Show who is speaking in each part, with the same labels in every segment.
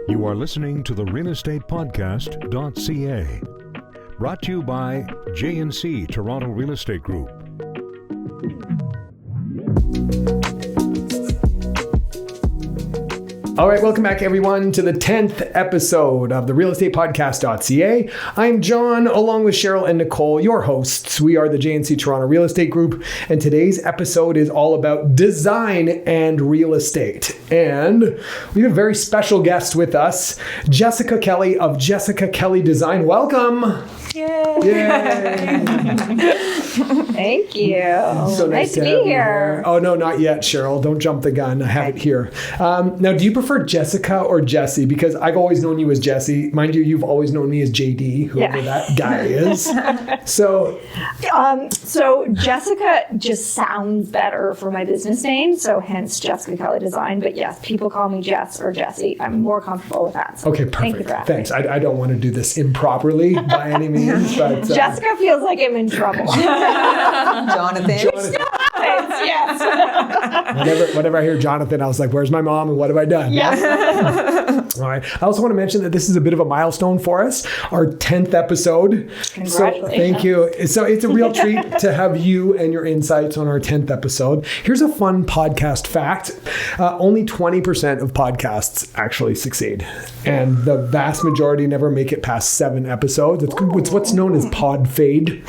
Speaker 1: You are listening to the realestatepodcast.ca, brought to you by jandc Toronto Real Estate Group.
Speaker 2: All right, welcome back, everyone, to the 10th episode of the realestatepodcast.ca. I'm John, along with Cheryl and Nicole, your hosts. We are the jandc Toronto Real Estate Group, and today's episode is all about design and real estate. And we have a very special guest with us, Jessica Kelly of Jessica Kelly Design. Welcome.
Speaker 3: Yay.
Speaker 2: Yay.
Speaker 3: Thank you.
Speaker 2: So nice
Speaker 3: to be here.
Speaker 2: Oh, no, not yet, Cheryl. Don't jump the gun. I have it here. Now, do you prefer Jessica or Jessie? Because I've always known you as Jessie. Mind you, you've always known me as JD, whoever that guy is. So
Speaker 3: Jessica just sounds better for my business name, so hence Jessica Kelly Design. But yes, people call me Jess or Jessie. I'm more comfortable with that. So
Speaker 2: okay, perfect.
Speaker 3: Thank you for asking.
Speaker 2: Thanks. I don't want to do this improperly by any means, but
Speaker 3: Jessica feels like I'm in trouble.
Speaker 4: Jonathan.
Speaker 3: Yes.
Speaker 2: Whenever I hear Jonathan, I was like, where's my mom and what have I done?
Speaker 3: Yes.
Speaker 2: All right. I also want to mention that this is a bit of a milestone for us, our 10th episode.
Speaker 3: Congratulations.
Speaker 2: So thank you. So it's a real treat to have you and your insights on our 10th episode. Here's a fun podcast fact. Only 20% of podcasts actually succeed. And the vast majority never make it past 7 episodes. It's what's known as pod fade.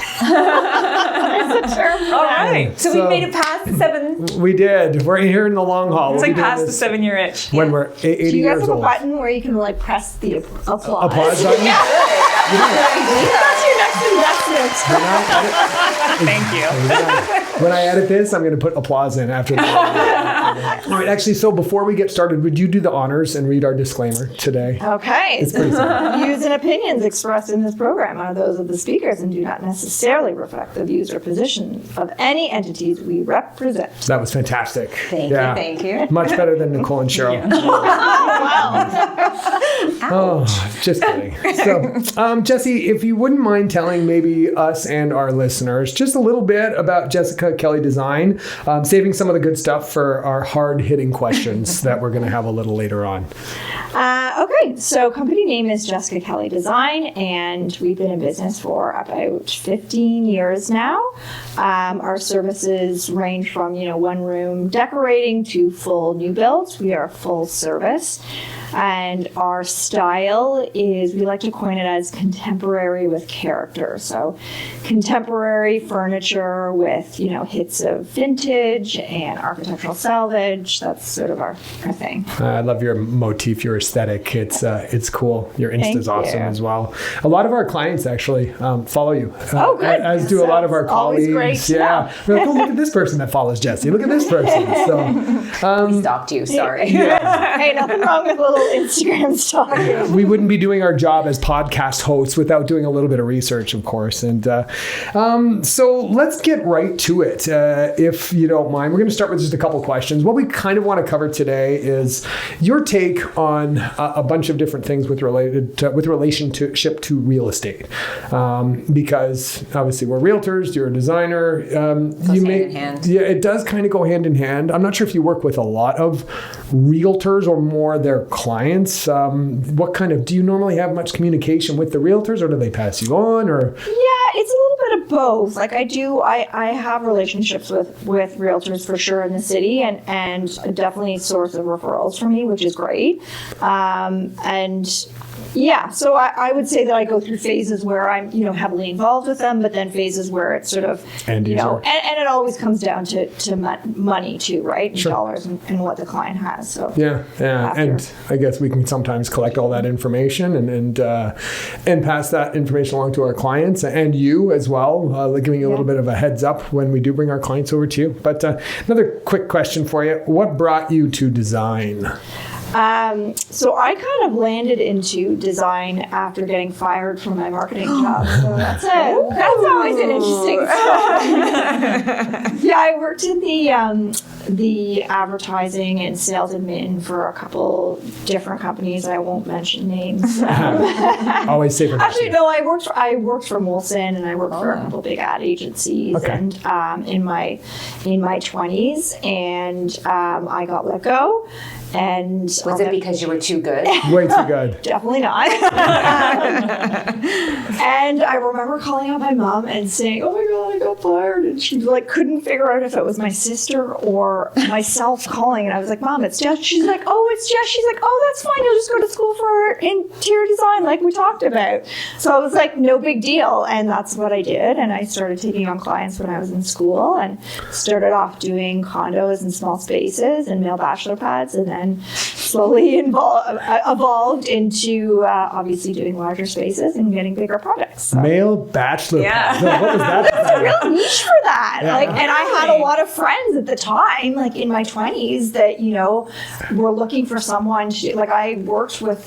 Speaker 4: All right. So we made it past the 7.
Speaker 2: We did. We're here in the long haul.
Speaker 4: It's like past the 7-year itch.
Speaker 2: When we're 80
Speaker 3: Do you guys
Speaker 2: years
Speaker 3: have a
Speaker 2: old.
Speaker 3: button where you can like press the applause?
Speaker 2: Applause button?
Speaker 3: That's your next investment.
Speaker 4: Thank you.
Speaker 2: When I edit this, I'm going to put applause in after that. All right, actually, so before we get started, would you do the honors and read our disclaimer today?
Speaker 3: Okay.
Speaker 2: It's pretty simple.
Speaker 3: Views and opinions expressed in this program are those of the speakers and do not necessarily reflect the views or position of any entities we represent.
Speaker 2: That was fantastic.
Speaker 4: Thank you.
Speaker 2: Much better than Nicole and Cheryl. Oh, just kidding. So, Jessie, if you wouldn't mind telling maybe us and our listeners just a little bit about Jessica Kelly Design, saving some of the good stuff for our hard-hitting questions that we're going to have a little later on.
Speaker 3: Okay, so company name is Jessica Kelly Design, and we've been in business for about 15 years now. Our services range from, one-room decorating to full new builds. We are full service. And our style is, we like to coin it as contemporary with character. So contemporary furniture with, hits of vintage and architectural salvage. That's sort of our thing.
Speaker 2: I love your motif, your aesthetic. It's cool. Your Insta's awesome as well. A lot of our clients actually follow you.
Speaker 3: Oh, good.
Speaker 2: As do a lot of our colleagues.
Speaker 3: Great.
Speaker 2: Yeah. We're like, oh, look at this person that follows Jessie. Look at this person. So
Speaker 4: We stalked you. Sorry.
Speaker 3: Hey, nothing wrong with a little Instagram stalking.
Speaker 2: we wouldn't be doing our job as podcast hosts without doing a little bit of research, of course. And so let's get right to it, if you don't mind. We're going to start with just a couple questions. What we kind of want to cover today is your take on a bunch of different things with relationship to real estate, because obviously we're realtors. You're a designer.
Speaker 4: Hand in hand.
Speaker 2: Yeah, it does kind of go hand in hand. I'm not sure if you work with a lot of realtors or more their clients. Do you normally have much communication with the realtors, or do they pass you on, or?
Speaker 3: Yeah, it's a little bit of both. Like I have relationships with realtors for sure in the city, and definitely a source of referrals for me, which is great. Yeah, so I would say that I go through phases where I'm, heavily involved with them, but then phases where it's sort of, and it always comes down to money too, right? And
Speaker 2: sure.
Speaker 3: Dollars and what the client has. So
Speaker 2: yeah, and I guess we can sometimes collect all that information and pass that information along to our clients and you as well, giving you a little bit of a heads up when we do bring our clients over to you. But another quick question for you: what brought you to design?
Speaker 3: So I kind of landed into design after getting fired from my marketing job. So that's always an interesting story. Yeah, I worked in the advertising and sales admin for a couple different companies. I won't mention names.
Speaker 2: Always safer.
Speaker 3: Actually, no. I worked for Molson, and I worked for a couple big ad agencies.
Speaker 2: Okay.
Speaker 3: And in my 20s, and I got let go. And
Speaker 4: Was it because you were too good?
Speaker 2: Way too good.
Speaker 3: Definitely not. And I remember calling out my mom and saying, "Oh my God, I got fired." And she like couldn't figure out if it was my sister or myself calling. And I was like, "Mom, it's Jess." She's like, "Oh, it's Jess." She's like, "Oh, that's fine. You'll just go to school for interior design like we talked about." So I was like, no big deal. And that's what I did. And I started taking on clients when I was in school and started off doing condos and small spaces and male bachelor pads, and then slowly evolved into obviously doing larger spaces and getting bigger projects. So.
Speaker 2: Male bachelor.
Speaker 4: Yeah.
Speaker 2: No, what was that?
Speaker 3: There's a real niche for that.
Speaker 2: Yeah.
Speaker 3: Like, and I had a lot of friends at the time, like in my 20s, that, you know, were looking for someone to, like, I worked with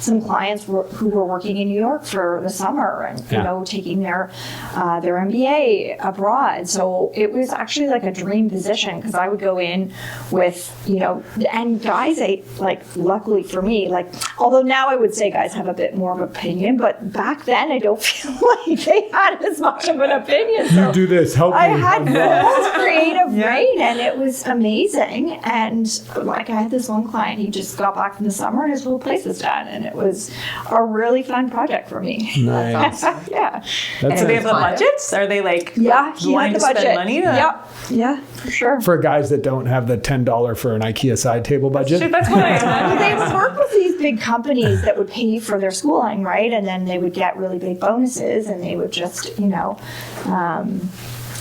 Speaker 3: some clients who were working in New York for the summer and, you know, taking their MBA abroad. So it was actually like a dream position, because I would go in with, you know, and guys, like, luckily for me, like, although now I would say guys have a bit more of an opinion, but back then I don't feel like they had as much of an opinion. So
Speaker 2: You do this. Help me.
Speaker 3: I had the most creative brain, and it was amazing. And like, I had this one client, he just got back from the summer and his whole place was done, and it was a really fun project for me.
Speaker 2: Nice.
Speaker 3: Yeah.
Speaker 2: That's
Speaker 4: Do they
Speaker 2: nice.
Speaker 4: have the budgets? Are they like
Speaker 3: Yeah, he
Speaker 4: wanting
Speaker 3: had
Speaker 4: to
Speaker 3: the budget.
Speaker 4: spend money?
Speaker 3: Yep. Yeah, for sure.
Speaker 2: For guys that don't have the $10 for an IKEA side table budget.
Speaker 4: Shit, that's what I
Speaker 3: They would work with these big companies that would pay for their schooling, right? And then they would get really big bonuses, and they would just, you know,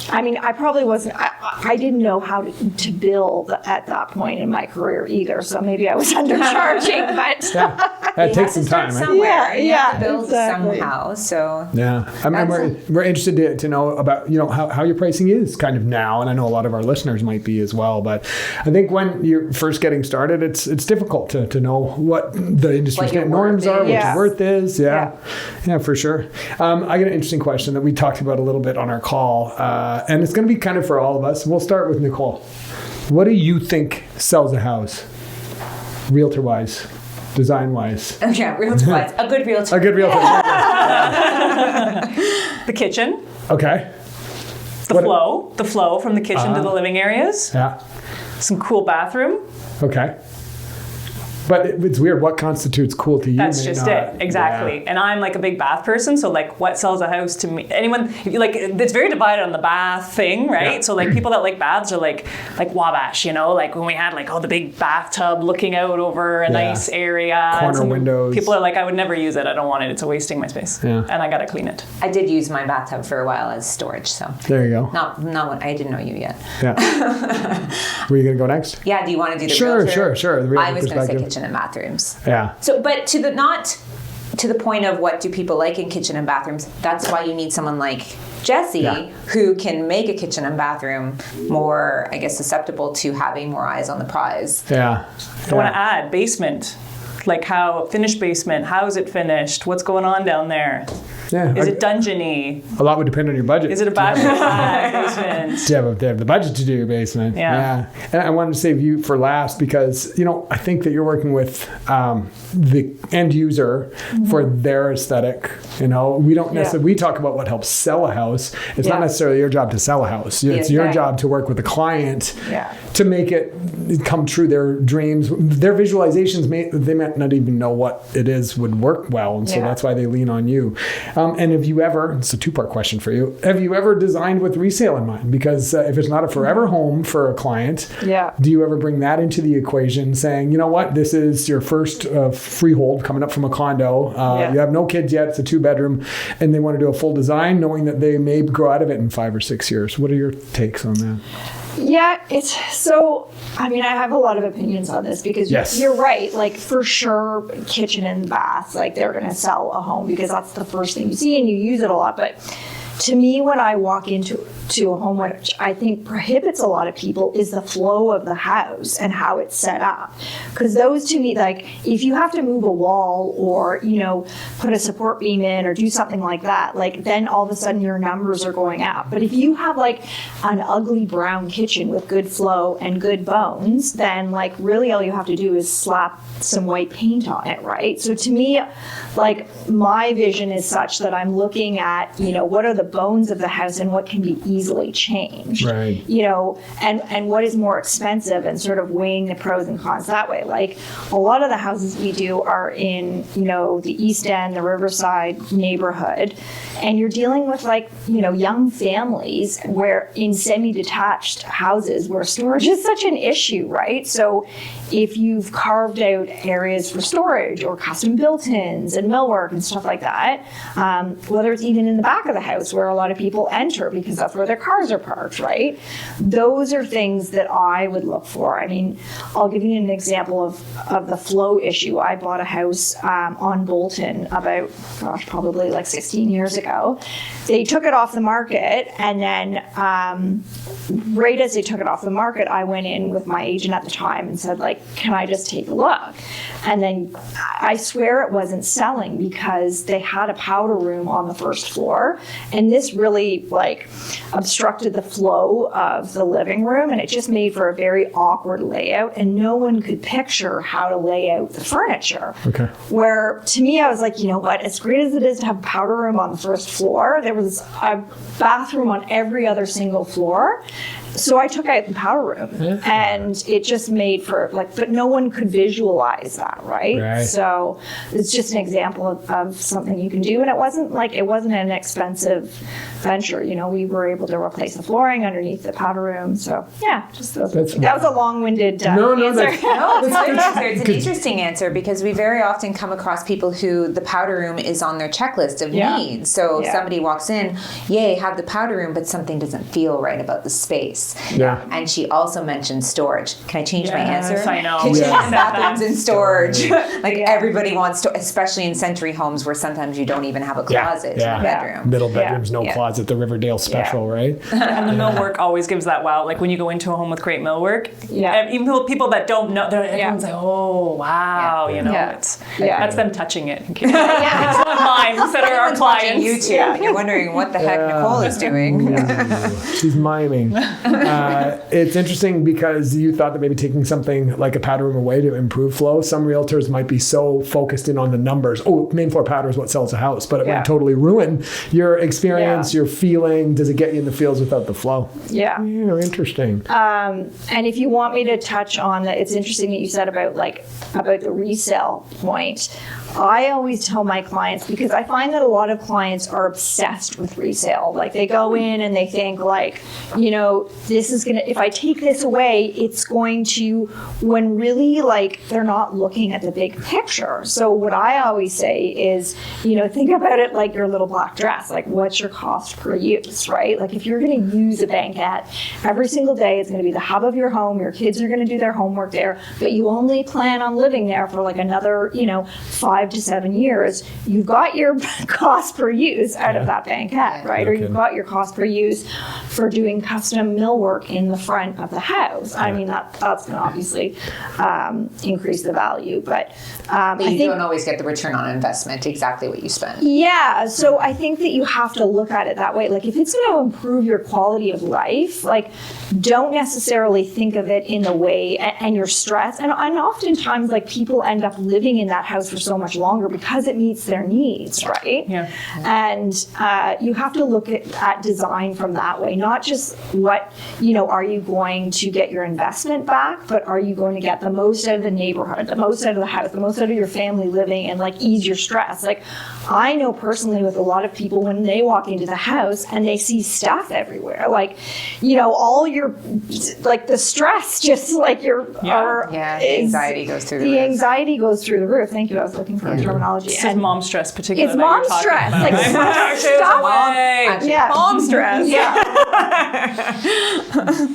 Speaker 3: I mean, I probably wasn't, I didn't know how to build at that point in my career either. So maybe I was undercharging, but
Speaker 2: That takes some time, right?
Speaker 4: somewhere.
Speaker 3: Yeah,
Speaker 4: You have to
Speaker 3: yeah,
Speaker 4: build
Speaker 3: exactly.
Speaker 4: somehow. So
Speaker 2: Yeah, I mean, we're interested to know about, you know, how your pricing is kind of now, and I know a lot of our listeners might be as well. But I think when you're first getting started, it's difficult to know what the industry's
Speaker 4: What your
Speaker 2: norms
Speaker 4: worth
Speaker 2: are,
Speaker 4: is.
Speaker 2: what
Speaker 3: Yeah.
Speaker 2: your worth is. Yeah, for sure. I got an interesting question that we talked about a little bit on our call, and it's going to be kind of for all of us. We'll start with Nicole. What do you think sells a house, realtor-wise, design-wise?
Speaker 4: oh yeah, realtor wise, a good realtor.
Speaker 2: A good realtor.
Speaker 5: The kitchen,
Speaker 2: Okay.
Speaker 5: the flow from the kitchen to the living areas,
Speaker 2: Yeah.
Speaker 5: some cool bathroom.
Speaker 2: Okay. But it's weird. What constitutes cool to you?
Speaker 5: That's
Speaker 2: may
Speaker 5: just
Speaker 2: not.
Speaker 5: it, exactly.
Speaker 2: Yeah.
Speaker 5: And I'm like a big bath person, so like, what sells a house to me? Anyone like, it's very divided on the bath thing, right?
Speaker 2: Yeah.
Speaker 5: So like, people that like baths are like Wabash, you know, like when we had like the big bathtub looking out over a nice area,
Speaker 2: Corner
Speaker 5: and
Speaker 2: windows.
Speaker 5: People are like, I would never use it. I don't want it. It's wasting my space,
Speaker 2: Yeah.
Speaker 5: and I gotta clean it.
Speaker 4: I did use my bathtub for a while as storage, so
Speaker 2: There you go.
Speaker 4: not when I didn't know you yet.
Speaker 2: Yeah. Were you gonna go next?
Speaker 4: Yeah, do you want to do the
Speaker 2: Sure,
Speaker 4: realtor?
Speaker 2: sure. The realtor
Speaker 4: I was going to say
Speaker 2: perspective.
Speaker 4: kitchen and bathrooms.
Speaker 2: Yeah.
Speaker 4: So, but to the point of what do people like in kitchen and bathrooms, that's why you need someone like Jessie,
Speaker 2: Yeah.
Speaker 4: who can make a kitchen and bathroom more, I guess, susceptible to having more eyes on the prize.
Speaker 2: Yeah.
Speaker 5: I want to add basement, like how finished basement. How is it finished? What's going on down there?
Speaker 2: Yeah.
Speaker 5: Is it dungeony?
Speaker 2: A lot would depend on your budget.
Speaker 5: Is it a bachelor pad basement?
Speaker 2: Do you have the budget to do your basement?
Speaker 5: Yeah.
Speaker 2: And I wanted to save you for last because, you know, I think that you're working with the end user for their aesthetic. You know, we don't necessarily, we talk about what helps sell a house. It's not necessarily your job to sell a house. It's your job to work with the client to make it come true. Their dreams, their visualizations, they might not even know what it is would work well. And so that's why they lean on you. And have you ever, it's a two-part question for you, have you ever designed with resale in mind? Because if it's not a forever home for a client, do you ever bring that into the equation saying, you know what, this is your first freehold coming up from a condo. You have no kids yet, it's a 2-bedroom, and they want to do a full design knowing that they may grow out of it in 5 or 6 years. What are your takes on that?
Speaker 3: Yeah, it's so, I mean, I have a lot of opinions on this because you're right. Like, for sure, kitchen and bath, like, they're going to sell a home because that's the first thing you see and you use it a lot. But to me, when I walk into a home, which I think prohibits a lot of people, is the flow of the house and how it's set up. Because those, to me, like, if you have to move a wall or, you know, put a support beam in or do something like that, like, then all of a sudden your numbers are going up. But if you have, like, an ugly brown kitchen with good flow and good bones, then, like, really all you have to do is slap some white paint on it, right? So to me, like, my vision is such that I'm looking at, you know, what are the bones of the house and what can be easily changed.
Speaker 2: Right.
Speaker 3: You know, and what is more expensive, and sort of weighing the pros and cons that way. Like a lot of the houses we do are in, you know, the East End, the Riverside neighborhood, and you're dealing with like, you know, young families where in semi-detached houses where storage is such an issue, right? So if you've carved out areas for storage or custom built-ins and millwork and stuff like that, whether it's even in the back of the house where a lot of people enter because that's where their cars are parked, right? Those are things that I would look for. I mean, I'll give you an example of the flow issue. I bought a house on Bolton about, probably like 16 years ago. They took it off the market, and then right as they took it off the market, I went in with my agent at the time and said, like, can I just take a look? And then I swear it wasn't selling because they had a powder room on the first floor, and this really like obstructed the flow of the living room, and it just made for a very awkward layout, and no one could picture how to lay out the furniture.
Speaker 2: Okay.
Speaker 3: Where to me, I was like, you know what, as great as it is to have a powder room on the first floor, there was a bathroom on every other single floor. So I took out the powder room, and it just made for like, but no one could visualize that, right? So it's just an example of something you can do, and it wasn't an expensive venture. You know, we were able to replace the flooring underneath the powder room. So yeah, just that was a long-winded answer.
Speaker 4: No, it's a good answer. It's an interesting answer because we very often come across people who the powder room is on their checklist of needs. So somebody walks in, yay, have the powder room, but something doesn't feel right about the space.
Speaker 2: Yeah.
Speaker 4: And she also mentioned storage. Can I change my answer?
Speaker 5: I know.
Speaker 4: Kitchens, bathrooms, and storage. Everybody wants to, especially in century homes where sometimes you don't even have a closet in the bedroom.
Speaker 2: Middle bedrooms, no closet, the Riverdale special, right?
Speaker 5: And the millwork always gives that wow. Like when you go into a home with great millwork, even people that don't know, everyone's like, oh, wow, you know, that's them touching it. It's not mine, instead of our clients.
Speaker 4: You two, you're wondering what the heck Nicole is doing.
Speaker 2: She's miming. It's interesting because you thought that maybe taking something like a powder room away to improve flow. Some realtors might be so focused in on the numbers. Oh, main floor powder is what sells a house, but it would totally ruin your experience, your feeling. Does it get you in the fields without the flow?
Speaker 3: Yeah.
Speaker 2: Interesting.
Speaker 3: And if you want me to touch on that, it's interesting that you said about the resale point. I always tell my clients, because I find that a lot of clients are obsessed with resale. Like they go in and they think like, you know, this is gonna, if I take this away, it's going to, when really like they're not looking at the big picture. So what I always say is, you know, think about it like your little black dress. Like what's your cost per use, right? Like if you're gonna use a banquette every single day, it's gonna be the hub of your home. Your kids are gonna do their homework there, but you only plan on living there for like another, you know, 5 to 7 years, you've got your cost per use out of that banquette, right? Or you've got your cost per use for doing custom millwork in the front of the house. I mean, that's going to obviously increase the value, but I think
Speaker 4: don't always get the return on investment exactly what you spend.
Speaker 3: Yeah, so I think that you have to look at it that way. Like if it's going to improve your quality of life, like don't necessarily think of it in the way and your stress. And oftentimes like people end up living in that house for so much longer because it meets their needs, right?
Speaker 5: Yeah.
Speaker 3: And you have to look at design from that way, not just what, you know, are you going to get your investment back, but are you going to get the most out of the neighborhood, the most out of the house, the most out of your family living, and like ease your stress. Like I know personally with a lot of people when they walk into the house and they see stuff everywhere, like, you know, all your, like the stress, just like the
Speaker 4: anxiety goes through the roof.
Speaker 3: The anxiety goes through the roof. Thank you. I was looking for a terminology.
Speaker 5: It's mom stress, particularly.
Speaker 3: It's mom stress. Like stuff.
Speaker 5: Mom stress.
Speaker 3: Yeah.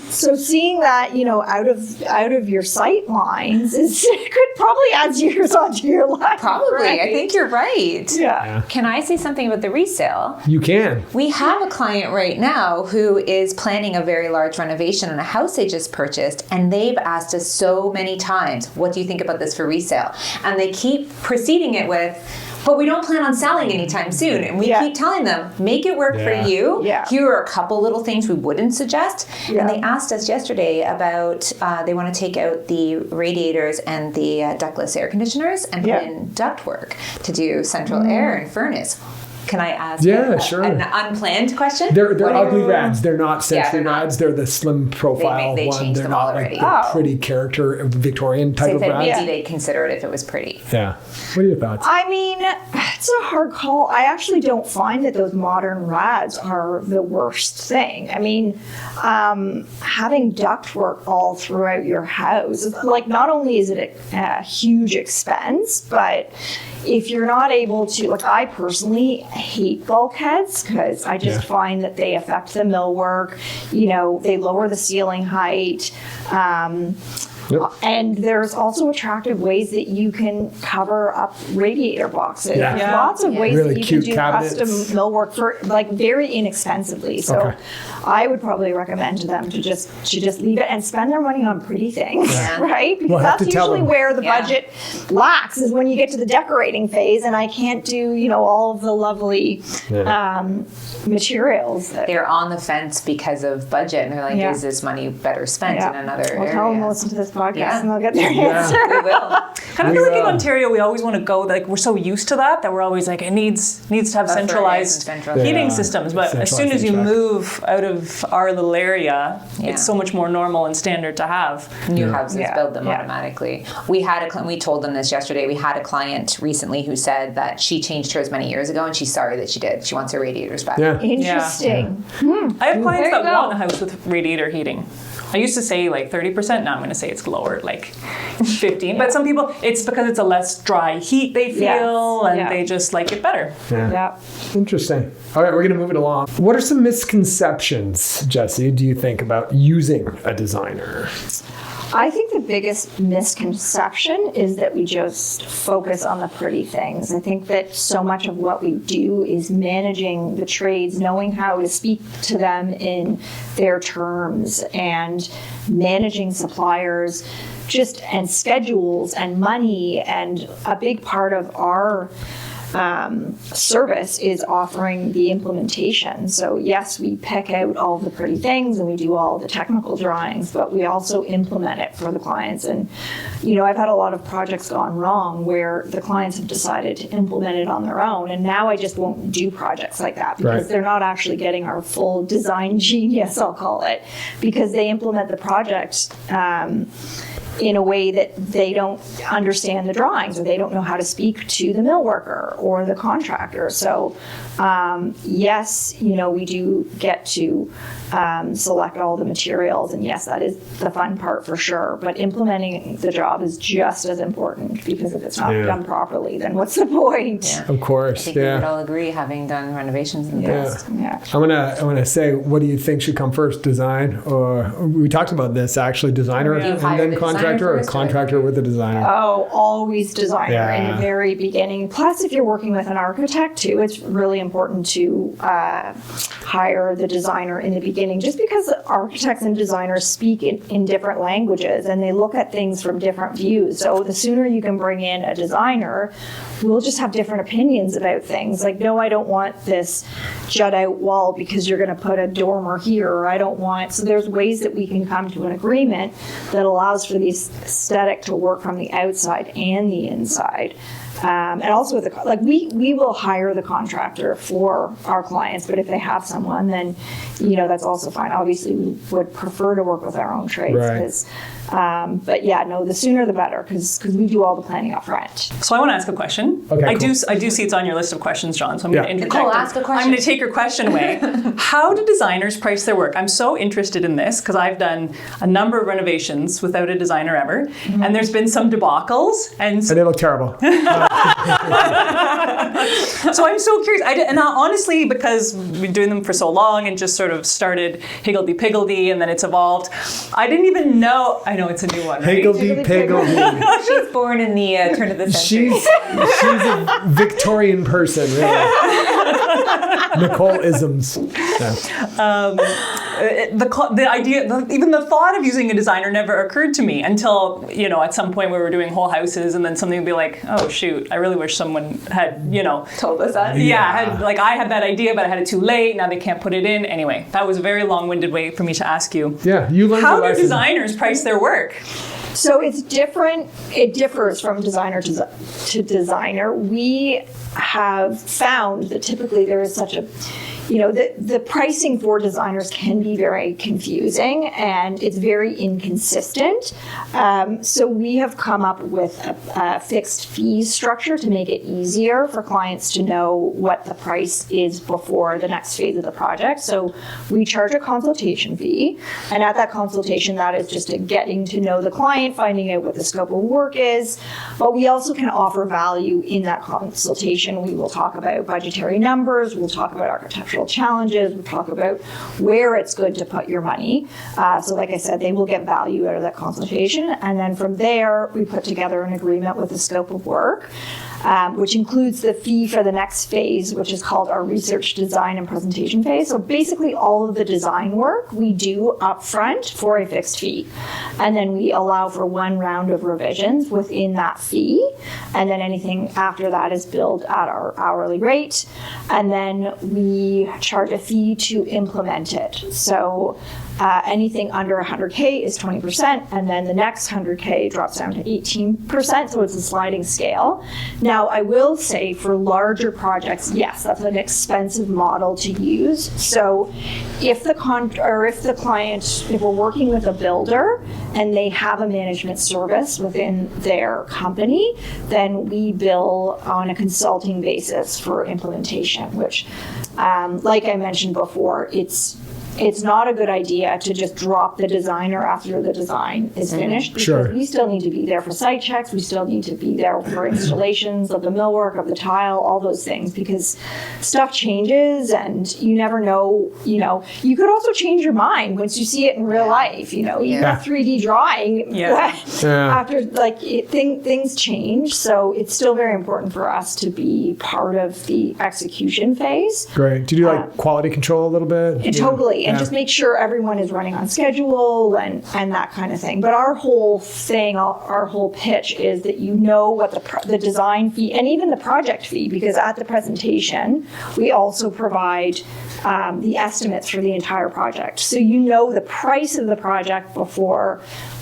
Speaker 3: So seeing that, you know, out of your sight lines could probably add years onto your life.
Speaker 4: Probably.
Speaker 3: Right?
Speaker 4: I think you're right.
Speaker 3: Yeah.
Speaker 4: Can I say something about the resale?
Speaker 2: You can.
Speaker 4: We have a client right now who is planning a very large renovation on a house they just purchased, and they've asked us so many times, what do you think about this for resale? And they keep preceding it with, but we don't plan on selling anytime soon. And we keep telling them, make it work for you.
Speaker 3: Yeah.
Speaker 4: Here are a couple little things we wouldn't suggest. Yeah. And they asked us yesterday about, they want to take out the radiators and the ductless air conditioners and put in ductwork to do central air and furnace. Can I ask
Speaker 2: sure.
Speaker 4: an unplanned question?
Speaker 2: They're ugly rads. They're not century rads. They're the slim profile
Speaker 4: they
Speaker 2: one.
Speaker 4: changed
Speaker 2: They're
Speaker 4: them
Speaker 2: not
Speaker 4: already.
Speaker 2: like the pretty character Victorian type of rads.
Speaker 4: Maybe they'd consider it if it was pretty.
Speaker 2: Yeah. What are your thoughts?
Speaker 3: I mean, it's a hard call. I actually don't find that those modern rads are the worst thing. I mean, having ductwork all throughout your house, like, not only is it a huge expense, but if you're not able to, like, I personally hate bulkheads because I just find that they affect the millwork. You know, they lower the ceiling height. And there's also attractive ways that you can cover up radiator boxes.
Speaker 2: Yeah.
Speaker 3: There's lots of ways
Speaker 2: Really
Speaker 3: that you can do
Speaker 2: cabinets.
Speaker 3: custom millwork for, like, very inexpensively. So I would probably recommend to them to just leave it and spend their money on pretty things, right? Because
Speaker 2: We'll have
Speaker 3: that's
Speaker 2: to tell
Speaker 3: usually
Speaker 2: them.
Speaker 3: where the budget lacks, is when you get to the decorating phase, and I can't do, you know, all of the lovely materials.
Speaker 4: They're on the fence because of budget, and they're like, is this money better spent in another area?
Speaker 3: I'll tell them to listen to this podcast and they'll get their answer.
Speaker 4: We will.
Speaker 5: Kind of feel like in Ontario, we always want to go, like, we're so used to that we're always like, it needs to have centralized heating systems. But as soon as you move out of our little area, it's so much more normal and standard to have.
Speaker 4: New houses build them automatically. We told them this yesterday. We had a client recently who said that she changed hers many years ago, and she's sorry that she did. She wants her radiators back.
Speaker 3: Interesting.
Speaker 5: I have clients that want a house with radiator heating. I used to say like 30%. Now I'm going to say it's lower, like 15. But some people, it's because it's a less dry heat they feel, and they just like it better.
Speaker 2: Interesting. All right, we're going to move it along. What are some misconceptions, Jessie, do you think about using a designer?
Speaker 3: I think the biggest misconception is that we just focus on the pretty things. I think that so much of what we do is managing the trades, knowing how to speak to them in their terms, and managing suppliers, and schedules and money. And a big part of our service is offering the implementation. So yes, we pick out all the pretty things and we do all the technical drawings, but we also implement it for the clients. And, you know, I've had a lot of projects gone wrong where the clients have decided to implement it on their own. And now I just won't do projects like that because they're not actually getting our full design genius, I'll call it, because they implement the project in a way that they don't understand the drawings, or they don't know how to speak to the mill worker or the contractor. So yes, you know, we do get to select all the materials, and yes, that is the fun part for sure, but implementing the job is just as important, because if it's not done properly, then what's the point?
Speaker 2: Of course.
Speaker 4: I think we would all agree, having done renovations in the past.
Speaker 2: I'm gonna say, what do you think should come first, design, or we talked about this actually, designer and then contractor, or contractor with a designer?
Speaker 3: Oh, always designer in the very beginning. Plus, if you're working with an architect too, it's really important to hire the designer in the beginning, just because architects and designers speak in different languages and they look at things from different views. So the sooner you can bring in a designer, we'll just have different opinions about things. Like, no, I don't want this jut out wall because you're going to put a dormer here, or I don't want. So there's ways that we can come to an agreement that allows for the aesthetic to work from the outside and the inside. And also with we will hire the contractor for our clients, but if they have someone, then, you know, that's also fine. Obviously, we would prefer to work with our own trades, but yeah, no, the sooner the better, because we do all the planning up front.
Speaker 5: So I want to ask a question.
Speaker 2: Okay,
Speaker 5: I do see it's on your list of questions, John, so I'm going to interject.
Speaker 4: Nicole, ask a question.
Speaker 5: I'm going to take your question away. How do designers price their work? I'm so interested in this because I've done a number of renovations without a designer ever, and there's been some debacles. And
Speaker 2: they look terrible.
Speaker 5: So I'm so curious. Honestly, because we've been doing them for so long and just sort of started higgledy-piggledy and then it's evolved, I didn't even know. I know it's a new one, right?
Speaker 2: Higgledy-piggledy.
Speaker 4: She's born in the turn of the century.
Speaker 2: She's a Victorian person, really. Nicole-isms.
Speaker 5: The idea, even the thought of using a designer never occurred to me until, you know, at some point we were doing whole houses and then something would be like, oh shoot, I really wish someone had, you know,
Speaker 4: told us that.
Speaker 5: I had that idea, but I had it too late. Now they can't put it in. Anyway, that was a very long-winded way for me to ask you.
Speaker 2: Yeah, you learned
Speaker 5: how
Speaker 2: your lesson.
Speaker 5: do designers price their work?
Speaker 3: So it's different. It differs from designer to designer. We have found that typically there is such a, the pricing for designers can be very confusing and it's very inconsistent. So we have come up with a fixed fee structure to make it easier for clients to know what the price is before the next phase of the project. So we charge a consultation fee, and at that consultation, that is just a getting to know the client, finding out what the scope of work is. But we also can offer value in that consultation. We will talk about budgetary numbers, we'll talk about architectural challenges, we'll talk about where it's good to put your money. So like I said, they will get value out of that consultation. And then from there, we put together an agreement with the scope of work, which includes the fee for the next phase, which is called our research, design, and presentation phase. So basically all of the design work we do upfront for a fixed fee. And then we allow for one round of revisions within that fee. And then anything after that is billed at our hourly rate. And then we charge a fee to implement it. So anything under 100K is 20%, and then the next 100K drops down to 18%, so it's a sliding scale. Now, I will say for larger projects, yes, that's an expensive model to use. So if we're working with a builder and they have a management service within their company, then we bill on a consulting basis for implementation, which, like I mentioned before, it's not a good idea to just drop the designer after the design is finished, because we still need to be there for site checks, we still need to be there for installations of the millwork, of the tile, all those things, because stuff changes and you never know, you could also change your mind once you see it in real life, even a 3D drawing, after things change, so it's still very important for us to be part of the execution phase.
Speaker 2: Great. Do you do quality control a little bit?
Speaker 3: Totally. And just make sure everyone is running on schedule and that kind of thing. But our whole thing, our whole pitch is that what the design fee and even the project fee, because at the presentation, we also provide the estimates for the entire project. So the price of the project before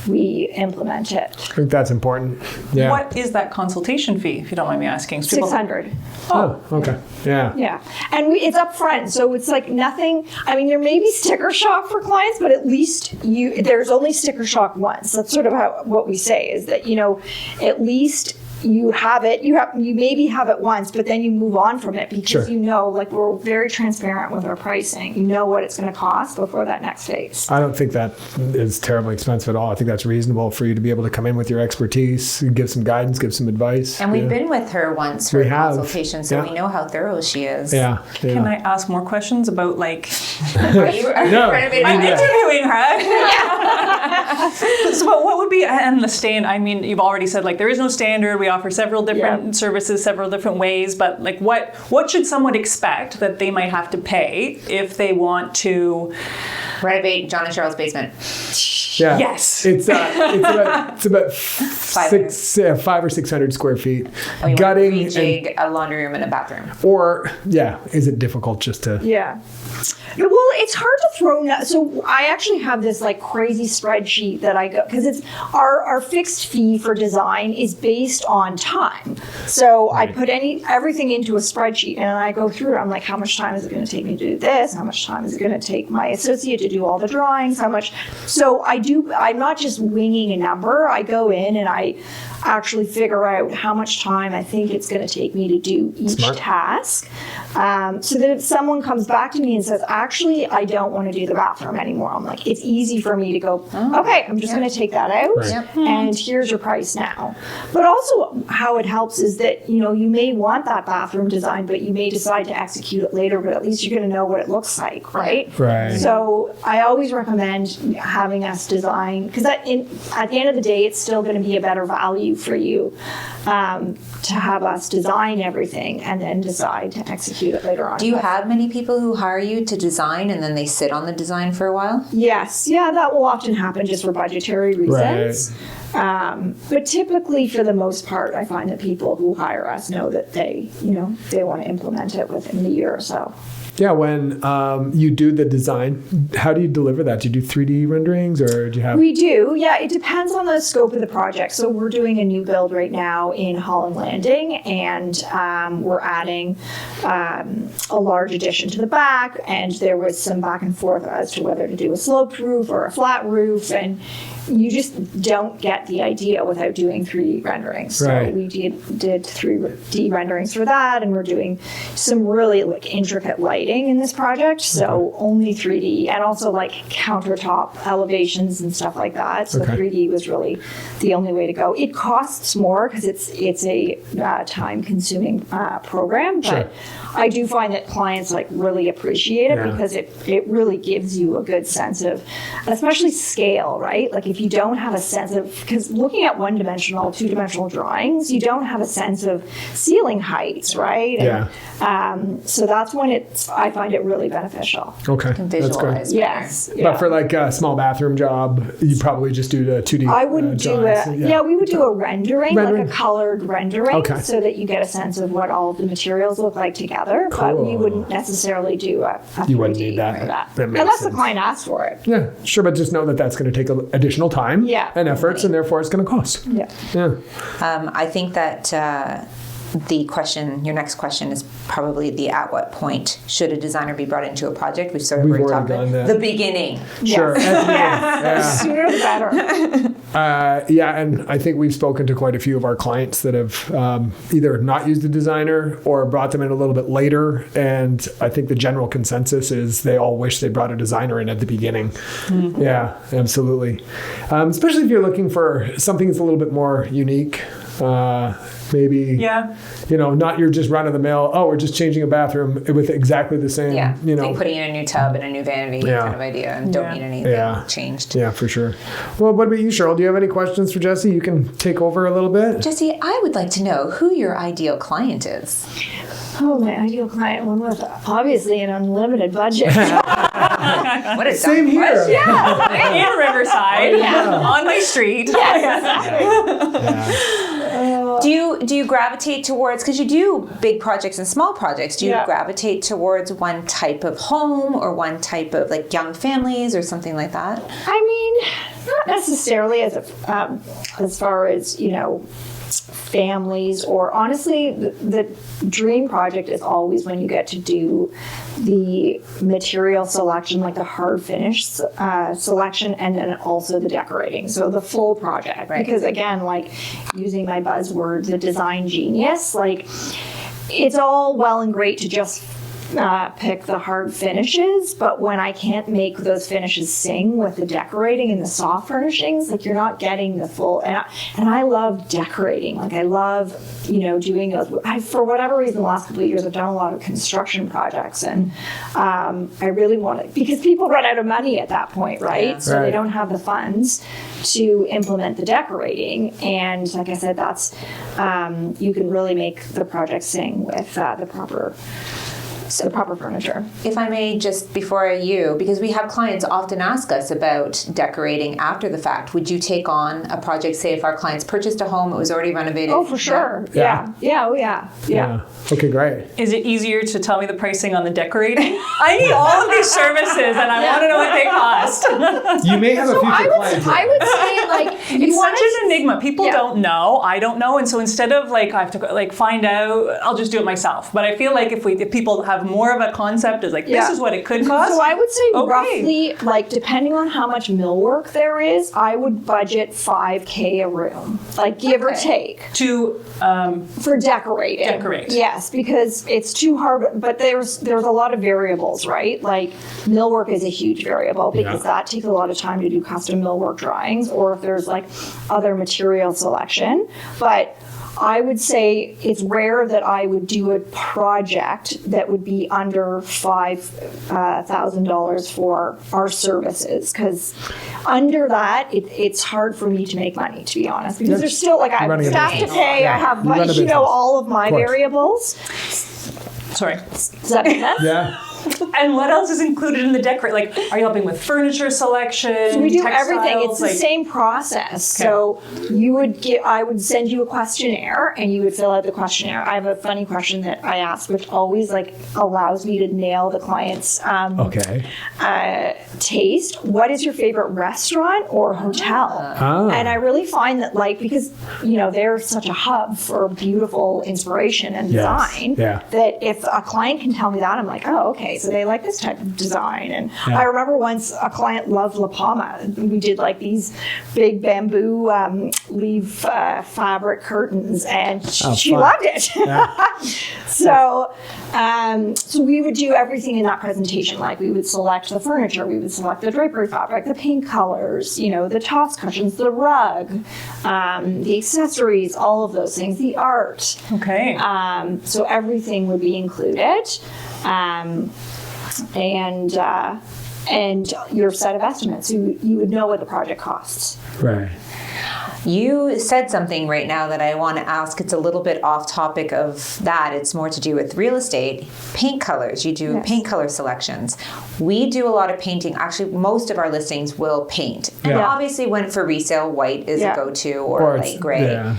Speaker 3: we implement it.
Speaker 2: I think that's important. Yeah.
Speaker 5: What is that consultation fee, if you don't mind me asking?
Speaker 3: $600.
Speaker 2: Oh, okay. Yeah.
Speaker 3: Yeah. And it's upfront, so it's like nothing. I mean, there may be sticker shock for clients, but at least there's only sticker shock once. That's sort of what we say is that, at least you have it, you maybe have it once, but then you move on from it because we're very transparent with our pricing. You know what it's going to cost before that next phase.
Speaker 2: I don't think that is terribly expensive at all. I think that's reasonable for you to be able to come in with your expertise, give some guidance, give some advice.
Speaker 4: And we've been with her once for a consultation, so we know how thorough she is.
Speaker 2: Yeah.
Speaker 5: Can I ask more questions about
Speaker 4: are you interviewing her?
Speaker 5: So what would be, and the stand, I mean, you've already said there is no standard, we offer several different services, several different ways, but what should someone expect that they might have to pay if they want to
Speaker 4: renovate John and Cheryl's basement?
Speaker 2: Yeah.
Speaker 5: Yes.
Speaker 2: It's about 500 or 600 square feet.
Speaker 4: Gutting, rejig a laundry room and a bathroom.
Speaker 2: Or is it difficult just to?
Speaker 3: Yeah. Well, it's hard to throw. So I actually have this crazy spreadsheet that I go, because it's our fixed fee for design is based on time. So I put everything into a spreadsheet and I go through it. I'm like, how much time is it going to take me to do this? How much time is it going to take my associate to do all the drawings? How much? So I'm not just winging a number. I go in and I actually figure out how much time I think it's going to take me to do each task. So that if someone comes back to me and says, actually, I don't want to do the bathroom anymore, I'm like, it's easy for me to go, okay, I'm just going to take that out and here's your price now. But also how it helps is that, you may want that bathroom design, but you may decide to execute it later, but at least you're going to know what it looks like, right?
Speaker 2: Right.
Speaker 3: So I always recommend having us design, because at the end of the day, it's still going to be a better value for you to have us design everything and then decide to execute it later on.
Speaker 4: Do you have many people who hire you to design and then they sit on the design for a while?
Speaker 3: Yes. Yeah, that will often happen just for budgetary reasons. Right. But typically, for the most part, I find that people who hire us know that they want to implement it within the year or so.
Speaker 2: Yeah, when you do the design, how do you deliver that? Do you do 3D renderings or do you have...
Speaker 3: We do, yeah. It depends on the scope of the project. So we're doing a new build right now in Holland Landing, and we're adding a large addition to the back, and there was some back and forth as to whether to do a sloped roof or a flat roof, and you just don't get the idea without doing 3D renderings. So we did 3D renderings for that, and we're doing some really like intricate lighting in this project. So only 3D, and also like countertop elevations and stuff like that. So 3D was really the only way to go. It costs more because it's a time-consuming program, but I do find that clients like really appreciate it because it really gives you a good sense of, especially scale, right? Like if you don't have a sense of, because looking at one-dimensional, two-dimensional drawings, you don't have a sense of ceiling heights, right? And, so that's when I find it really beneficial.
Speaker 2: Okay,
Speaker 4: Can
Speaker 2: that's great.
Speaker 4: visualize.
Speaker 3: Yes.
Speaker 2: But for like a small bathroom job, you probably just do the 2D.
Speaker 3: I wouldn't do it. Yeah, we would do a rendering, like a colored rendering,
Speaker 2: Okay.
Speaker 3: so that you get a sense of what all of the materials look like together. But we wouldn't necessarily do a 3D
Speaker 2: You wouldn't need that.
Speaker 3: for that.
Speaker 2: That makes
Speaker 3: Unless the
Speaker 2: sense.
Speaker 3: client asks for it.
Speaker 2: Yeah, sure, but just know that that's going to take additional time and efforts, and therefore it's going to cost.
Speaker 3: Yeah.
Speaker 4: I think that your next question is probably the at what point should a designer be brought into a project? We've sort of already talked about the beginning.
Speaker 2: Sure.
Speaker 3: Sooner the better.
Speaker 2: And I think we've spoken to quite a few of our clients that have either not used a designer or brought them in a little bit later. And I think the general consensus is they all wish they brought a designer in at the beginning. Mm-hmm. Yeah, absolutely. Especially if you're looking for something that's a little bit more unique. Maybe, not your just run of the mill, we're just changing a bathroom with exactly the same,
Speaker 4: like putting in a new tub and a new vanity kind of idea, and don't need anything changed.
Speaker 2: Yeah, for sure. Well, what about you, Cheryl? Do you have any questions for Jessie? You can take over a little bit.
Speaker 4: Jessie, I would like to know who your ideal client is.
Speaker 3: Oh, my ideal client, one with obviously an unlimited budget.
Speaker 4: What a
Speaker 2: same here.
Speaker 3: Yeah.
Speaker 5: In Riverside, on my street.
Speaker 4: Do you gravitate towards, because you do big projects and small projects, do you gravitate towards one type of home or one type of like young families or something like that?
Speaker 3: I mean, not necessarily as far as, families, or honestly, the dream project is always when you get to do the material selection, like the hard finish selection, and then also the decorating. So the full project, because again, like using my buzzword, the design genius, like it's all well and great to just pick the hard finishes, but when I can't make those finishes sing with the decorating and the soft furnishings, like you're not getting the full. And I love decorating. Like I love, doing those. For whatever reason, the last couple of years, I've done a lot of construction projects, and I really want it because people run out of money at that point, right? So they don't have the funds to implement the decorating. And like I said, that's you can really make the project sing with the proper furniture.
Speaker 4: If I may, just before because we have clients often ask us about decorating after the fact, would you take on a project, say if our clients purchased a home, it was already renovated?
Speaker 3: Oh, for sure. Yeah.
Speaker 2: Okay, great.
Speaker 5: Is it easier to tell me the pricing on the decorating? I need all of these services and I want to know what they cost.
Speaker 2: You may have a future client.
Speaker 3: I would say like
Speaker 5: it's such an enigma. People don't know. I don't know. And so instead of like I have to find out, I'll just do it myself. But I feel like if people have more of a concept is like this is what it could cost.
Speaker 3: So I would say roughly, like depending on how much millwork there is, I would budget $5,000 a room, like give or take.
Speaker 5: For
Speaker 3: decorating. Yes, because it's too hard, but there's a lot of variables, right? Like millwork is a huge variable because that takes a lot of time to do custom millwork drawings, or if there's like other material selection. But I would say it's rare that I would do a project that would be under $5,000 for our services, because under that, it's hard for me to make money, to be honest, because there's still like I have staff to pay, I have all of my variables.
Speaker 5: Sorry.
Speaker 3: Does that make sense?
Speaker 2: Yeah.
Speaker 5: And what else is included in the decor? Like, are you helping with furniture selection?
Speaker 3: So we do
Speaker 5: textiles?
Speaker 3: everything. It's the same process. Okay. So I would send you a questionnaire, and you would fill out the questionnaire. I have a funny question that I ask, which always allows me to nail the client's taste. What is your favorite restaurant or hotel? And I really find that because they're such a hub for beautiful inspiration and design, that if a client can tell me that, I'm like, oh, okay, so they like this type of design. And I remember once a client loved La Palma. We did these big bamboo leaf fabric curtains, and she loved it. So we would do everything in that presentation. We would select the furniture, we would select the drapery fabric, the paint colors, the toss cushions, the rug, the accessories, all of those things, the art.
Speaker 5: Okay.
Speaker 3: So everything would be included, and your set of estimates. So you would know what the project costs.
Speaker 2: Right.
Speaker 4: You said something right now that I want to ask. It's a little bit off topic of that. It's more to do with real estate. Paint colors. You do paint color selections. We do a lot of painting. Actually, most of our listings will paint. And obviously when for resale, white is a go-to or light gray. Yeah.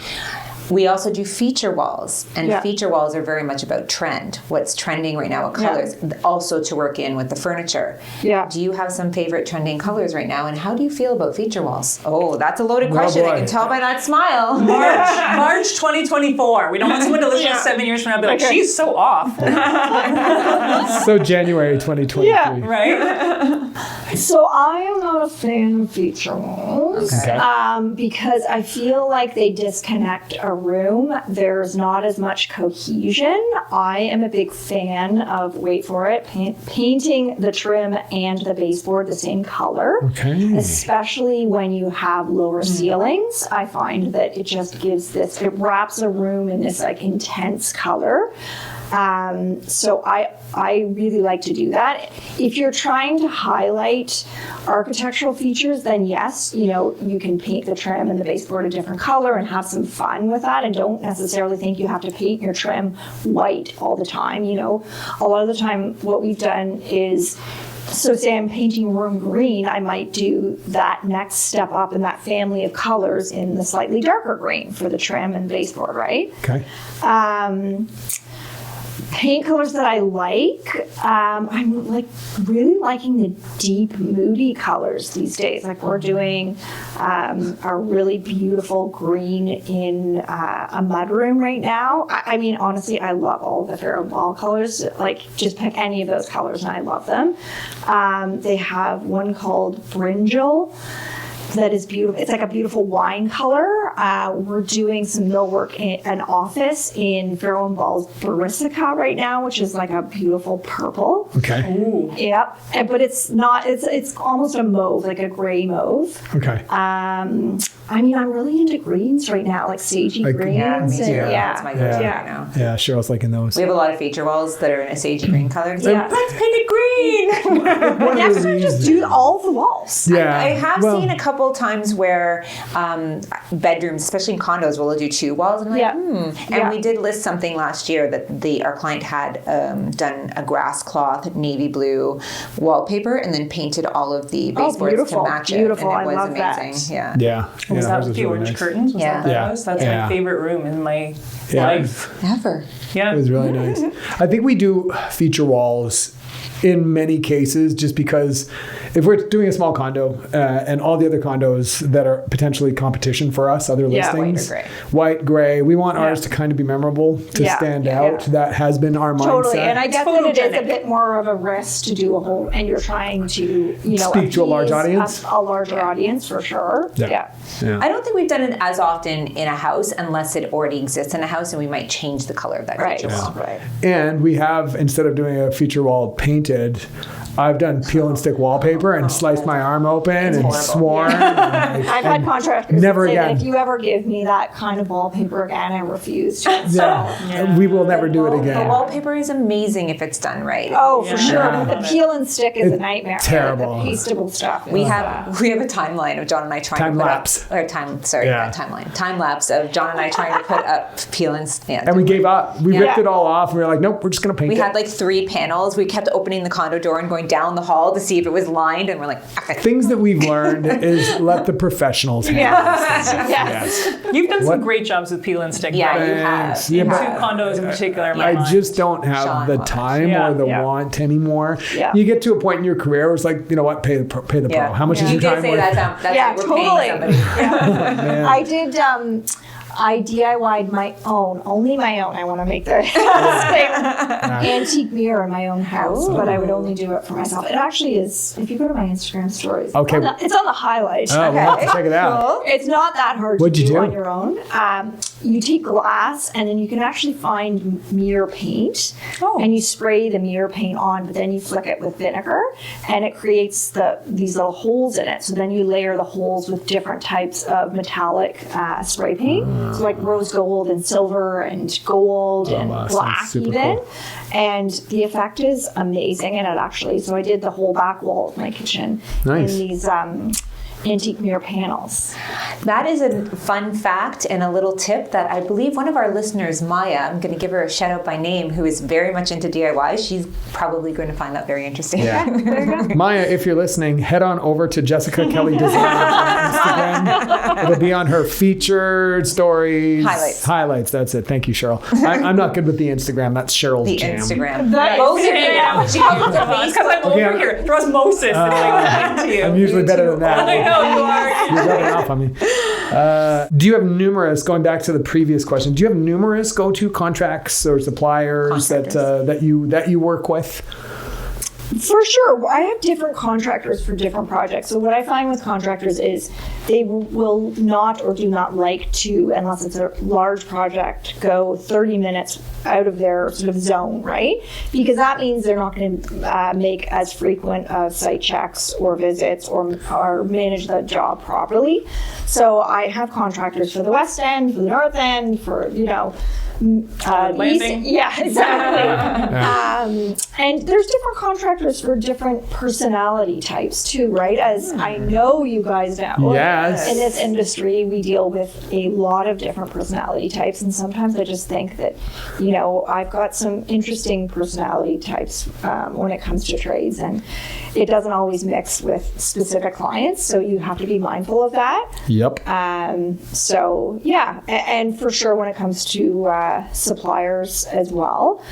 Speaker 4: We also do feature walls, and feature walls are very much about trend. What's trending right now, what colors, also to work in with the furniture. Yeah. Do you have some favorite trending colors right now, and how do you feel about feature walls? Oh, that's a loaded question. I can tell by that smile.
Speaker 5: March 2024. We don't want someone to listen to 7 years from now and be like, she's so off.
Speaker 2: So January 2023.
Speaker 5: Yeah, right?
Speaker 3: So I am not a fan of feature walls because I feel like they disconnect a room. There's not as much cohesion. I am a big fan of, wait for it, painting the trim and the baseboard the same color, especially when you have lower ceilings. I find that it just gives it wraps a room in this intense color. So I really like to do that. If you're trying to highlight architectural features, then yes, you can paint the trim and the baseboard a different color and have some fun with that, and don't necessarily think you have to paint your trim white all the time. A lot of the time what we've done is, so say I'm painting room green, I might do that next step up in that family of colors in the slightly darker green for the trim and baseboard, right?
Speaker 2: Okay.
Speaker 3: Paint colors that I like, I'm really liking the deep, moody colors these days. We're doing a really beautiful green in a mudroom right now. I mean, honestly, I love all the Farrow Ball colors. Just pick any of those colors and I love them. They have one called Brinjal that is beautiful. It's a beautiful wine color. We're doing some millwork in an office in Farrow & Ball's Barisica right now, which is a beautiful purple.
Speaker 2: Okay.
Speaker 3: Ooh. Yep. But it's not, it's almost a mauve, a gray mauve.
Speaker 2: Okay.
Speaker 3: I mean, I'm really into greens right now, sagey greens.
Speaker 4: Yeah, me too. That's my go-to right now.
Speaker 2: Yeah, Cheryl's liking those.
Speaker 4: We have a lot of feature walls that are in a sagey green color. Yeah. Let's paint it green!
Speaker 3: But next time, just do all the walls.
Speaker 2: Yeah.
Speaker 4: I have seen a couple times where bedrooms, especially in condos, will do two walls. And I'm And we did list something last year that our client had done a grass cloth, navy blue wallpaper, and then painted all beautiful. Baseboards to match it.
Speaker 3: Beautiful.
Speaker 4: And it was
Speaker 3: I love
Speaker 4: amazing.
Speaker 3: That.
Speaker 2: Yeah.
Speaker 5: Was that with the orange curtains? Was that That's my favorite room in my life.
Speaker 4: Ever.
Speaker 5: Yeah.
Speaker 2: It was really nice. I think we do feature walls in many cases just because if we're doing a small condo and all the other condos that are potentially competition for us, other listings, white, gray, we want ours to kind of be memorable, to stand out. That has been our mindset.
Speaker 3: Totally, and I get that it is a bit more of a risk to do a whole, and you're trying to,
Speaker 2: speak to a large audience.
Speaker 3: A larger audience for sure. Yeah.
Speaker 4: I don't think we've done it as often in a house unless it already exists in a house, and we might change the color of that feature wall.
Speaker 2: Right. And we have, instead of doing a feature wall painted, I've done peel and stick wallpaper and sliced my arm open and sworn.
Speaker 3: I've had contractors
Speaker 2: never
Speaker 3: say
Speaker 2: again.
Speaker 3: that if you ever give me that kind of wallpaper again, I refuse to.
Speaker 2: We will never do it again.
Speaker 4: The wallpaper is amazing if it's done right.
Speaker 3: Oh, for sure. The peel and stick is a nightmare.
Speaker 2: Terrible.
Speaker 3: The pastable stuff.
Speaker 4: We have a timeline of John and I trying
Speaker 2: Time
Speaker 4: to put
Speaker 2: lapse.
Speaker 4: up, or time lapse of John and I trying to put up peel and stick.
Speaker 2: And we gave up. We ripped it all off. And we were like, nope, we're just going to paint it.
Speaker 4: We had like 3 panels. We kept opening the condo door and going down the hall to see if it was lined, and we're like, okay.
Speaker 2: Things that we've learned is let the professionals handle this.
Speaker 3: Yes.
Speaker 5: You've done some great jobs with peel and stick.
Speaker 4: Yeah,
Speaker 5: though.
Speaker 4: you have.
Speaker 2: Yeah,
Speaker 5: In
Speaker 2: but
Speaker 5: 2 condos in particular.
Speaker 2: I just don't have the time or the want anymore.
Speaker 3: Yeah.
Speaker 2: You get to a point in your career where it's like, you know what, pay the pro. How much is
Speaker 4: You
Speaker 2: your time
Speaker 4: did say
Speaker 2: worth?
Speaker 4: that's
Speaker 3: Yeah,
Speaker 4: it. We're
Speaker 3: totally.
Speaker 4: paying somebody.
Speaker 3: I did. I DIY'd my own, only my own. I want to make the antique mirror in my own house, but I would only do it for myself. It actually is. If you go to my Instagram stories,
Speaker 2: Okay.
Speaker 3: it's on the highlight.
Speaker 2: Oh, we'll have to check it out.
Speaker 3: It's not that hard
Speaker 2: What'd
Speaker 3: to
Speaker 2: you
Speaker 3: do
Speaker 2: do?
Speaker 3: on your own. You take glass and then you can actually find mirror paint and you spray the mirror paint on, but then you flick it with vinegar and it creates these little holes in it. So then you layer the holes with different types of metallic spray paint. So like rose gold and silver and gold and black
Speaker 2: super
Speaker 3: even.
Speaker 2: cool.
Speaker 3: And the effect is amazing in it actually. So I did the whole back wall of my kitchen in these antique mirror panels.
Speaker 4: That is a fun fact and a little tip that I believe one of our listeners, Maya, I'm going to give her a shout out by name, who is very much into DIY. She's probably going to find that very interesting.
Speaker 2: Yeah. Maya, if you're listening, head on over to Jessica Kelly Design on Instagram. It'll be on her featured stories. Highlights, that's it. Thank you, Cheryl. I'm not good with the Instagram. That's Cheryl's
Speaker 4: The
Speaker 2: jam.
Speaker 4: Instagram.
Speaker 5: Because I'm over here. Throw osmosis into you.
Speaker 2: I'm usually better than that.
Speaker 5: I know you are.
Speaker 2: You're rubbing off on me. Do you have numerous, going back to the previous question, do you have numerous go-to contracts or suppliers that you work with?
Speaker 3: For sure. I have different contractors for different projects. So what I find with contractors is they will not or do not like to, unless it's a large project, go 30 minutes out of their sort of zone, right? Because that means they're not going to make as frequent site checks or visits or manage the job properly. So I have contractors for the West End, for the North End, for,
Speaker 5: Landing.
Speaker 3: Yeah, exactly. And there's different contractors for different personality types too, right? As I know you guys know.
Speaker 2: Yes.
Speaker 3: In this industry, we deal with a lot of different personality types, and sometimes I just think that, I've got some interesting personality types when it comes to trades, and it doesn't always mix with specific clients, so you have to be mindful of that.
Speaker 2: Yep.
Speaker 3: So yeah, and for sure when it comes to suppliers as well,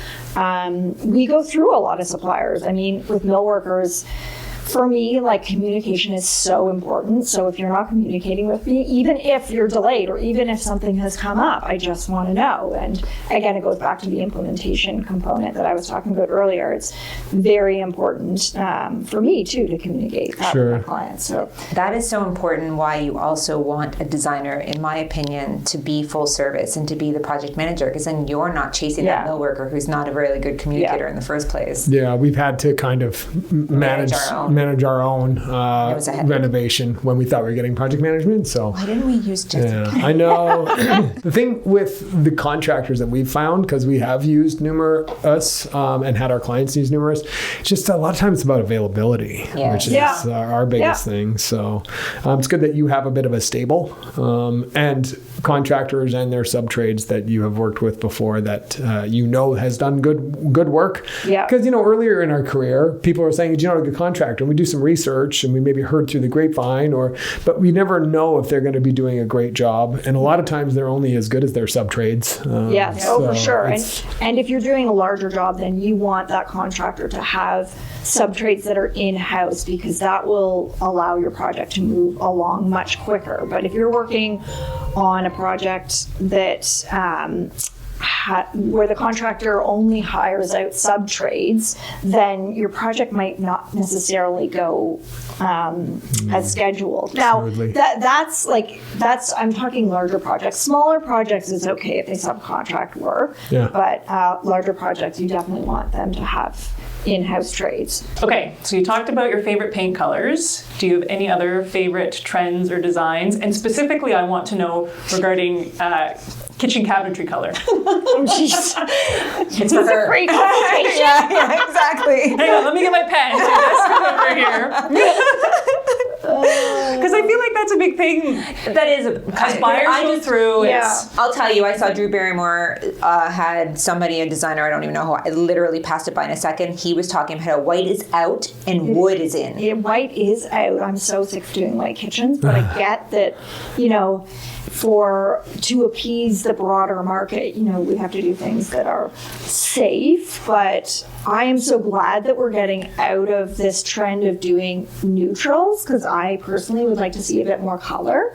Speaker 3: we go through a lot of suppliers. I mean, with mill workers, for me, like, communication is so important. So if you're not communicating with me, even if you're delayed or even if something has come up, I just want to know. And again, it goes back to the implementation component that I was talking about earlier. It's very important for me too to communicate that with my clients. So
Speaker 4: that is so important. Why you also want a designer, in my opinion, to be full service and to be the project manager, because then you're not chasing that mill worker who's not a really good communicator in the first place.
Speaker 2: Yeah, we've had to kind of manage our own renovation when we thought we were getting project management. So
Speaker 4: why didn't we use Jessie?
Speaker 2: I know. The thing with the contractors that we've found, because we have used numerous and had our clients use numerous, just a lot of times it's about availability, which is our biggest thing. So it's good that you have a bit of a stable and contractors and their sub-trades that you have worked with before that has done good work.
Speaker 3: Yeah.
Speaker 2: Because earlier in our career, people were saying, "Do you know a good contractor?" And we do some research and we maybe heard through the grapevine, but we never know if they're going to be doing a great job. And a lot of times they're only as good as their sub-trades.
Speaker 3: For sure. And if you're doing a larger job, then you want that contractor to have sub-trades that are in-house, because that will allow your project to move along much quicker. But if you're working on a project that where the contractor only hires out sub-trades, then your project might not necessarily go as scheduled. Now, that's I'm talking larger projects. Smaller projects is okay if they subcontract work, but larger projects, you definitely want them to have in-house trades.
Speaker 5: Okay, so you talked about your favorite paint colors. Do you have any other favorite trends or designs? And specifically, I want to know regarding kitchen cabinetry color.
Speaker 3: Oh, jeez.
Speaker 4: It's for her.
Speaker 3: Great conversation.
Speaker 4: Yeah, exactly.
Speaker 5: Hang on, let me get my pen. Come over here. Because I feel like that's a big thing.
Speaker 4: That is
Speaker 5: As buyers go through,
Speaker 4: I'll tell you, I saw Drew Barrymore had somebody, a designer, I don't even know who, I literally passed it by in a second. He was talking about how white is out and wood is in.
Speaker 3: Yeah, white is out. I'm so sick of doing white kitchens, but I get that, to appease the broader market, we have to do things that are safe, but I am so glad that we're getting out of this trend of doing neutrals, because I personally would like to see a bit more color.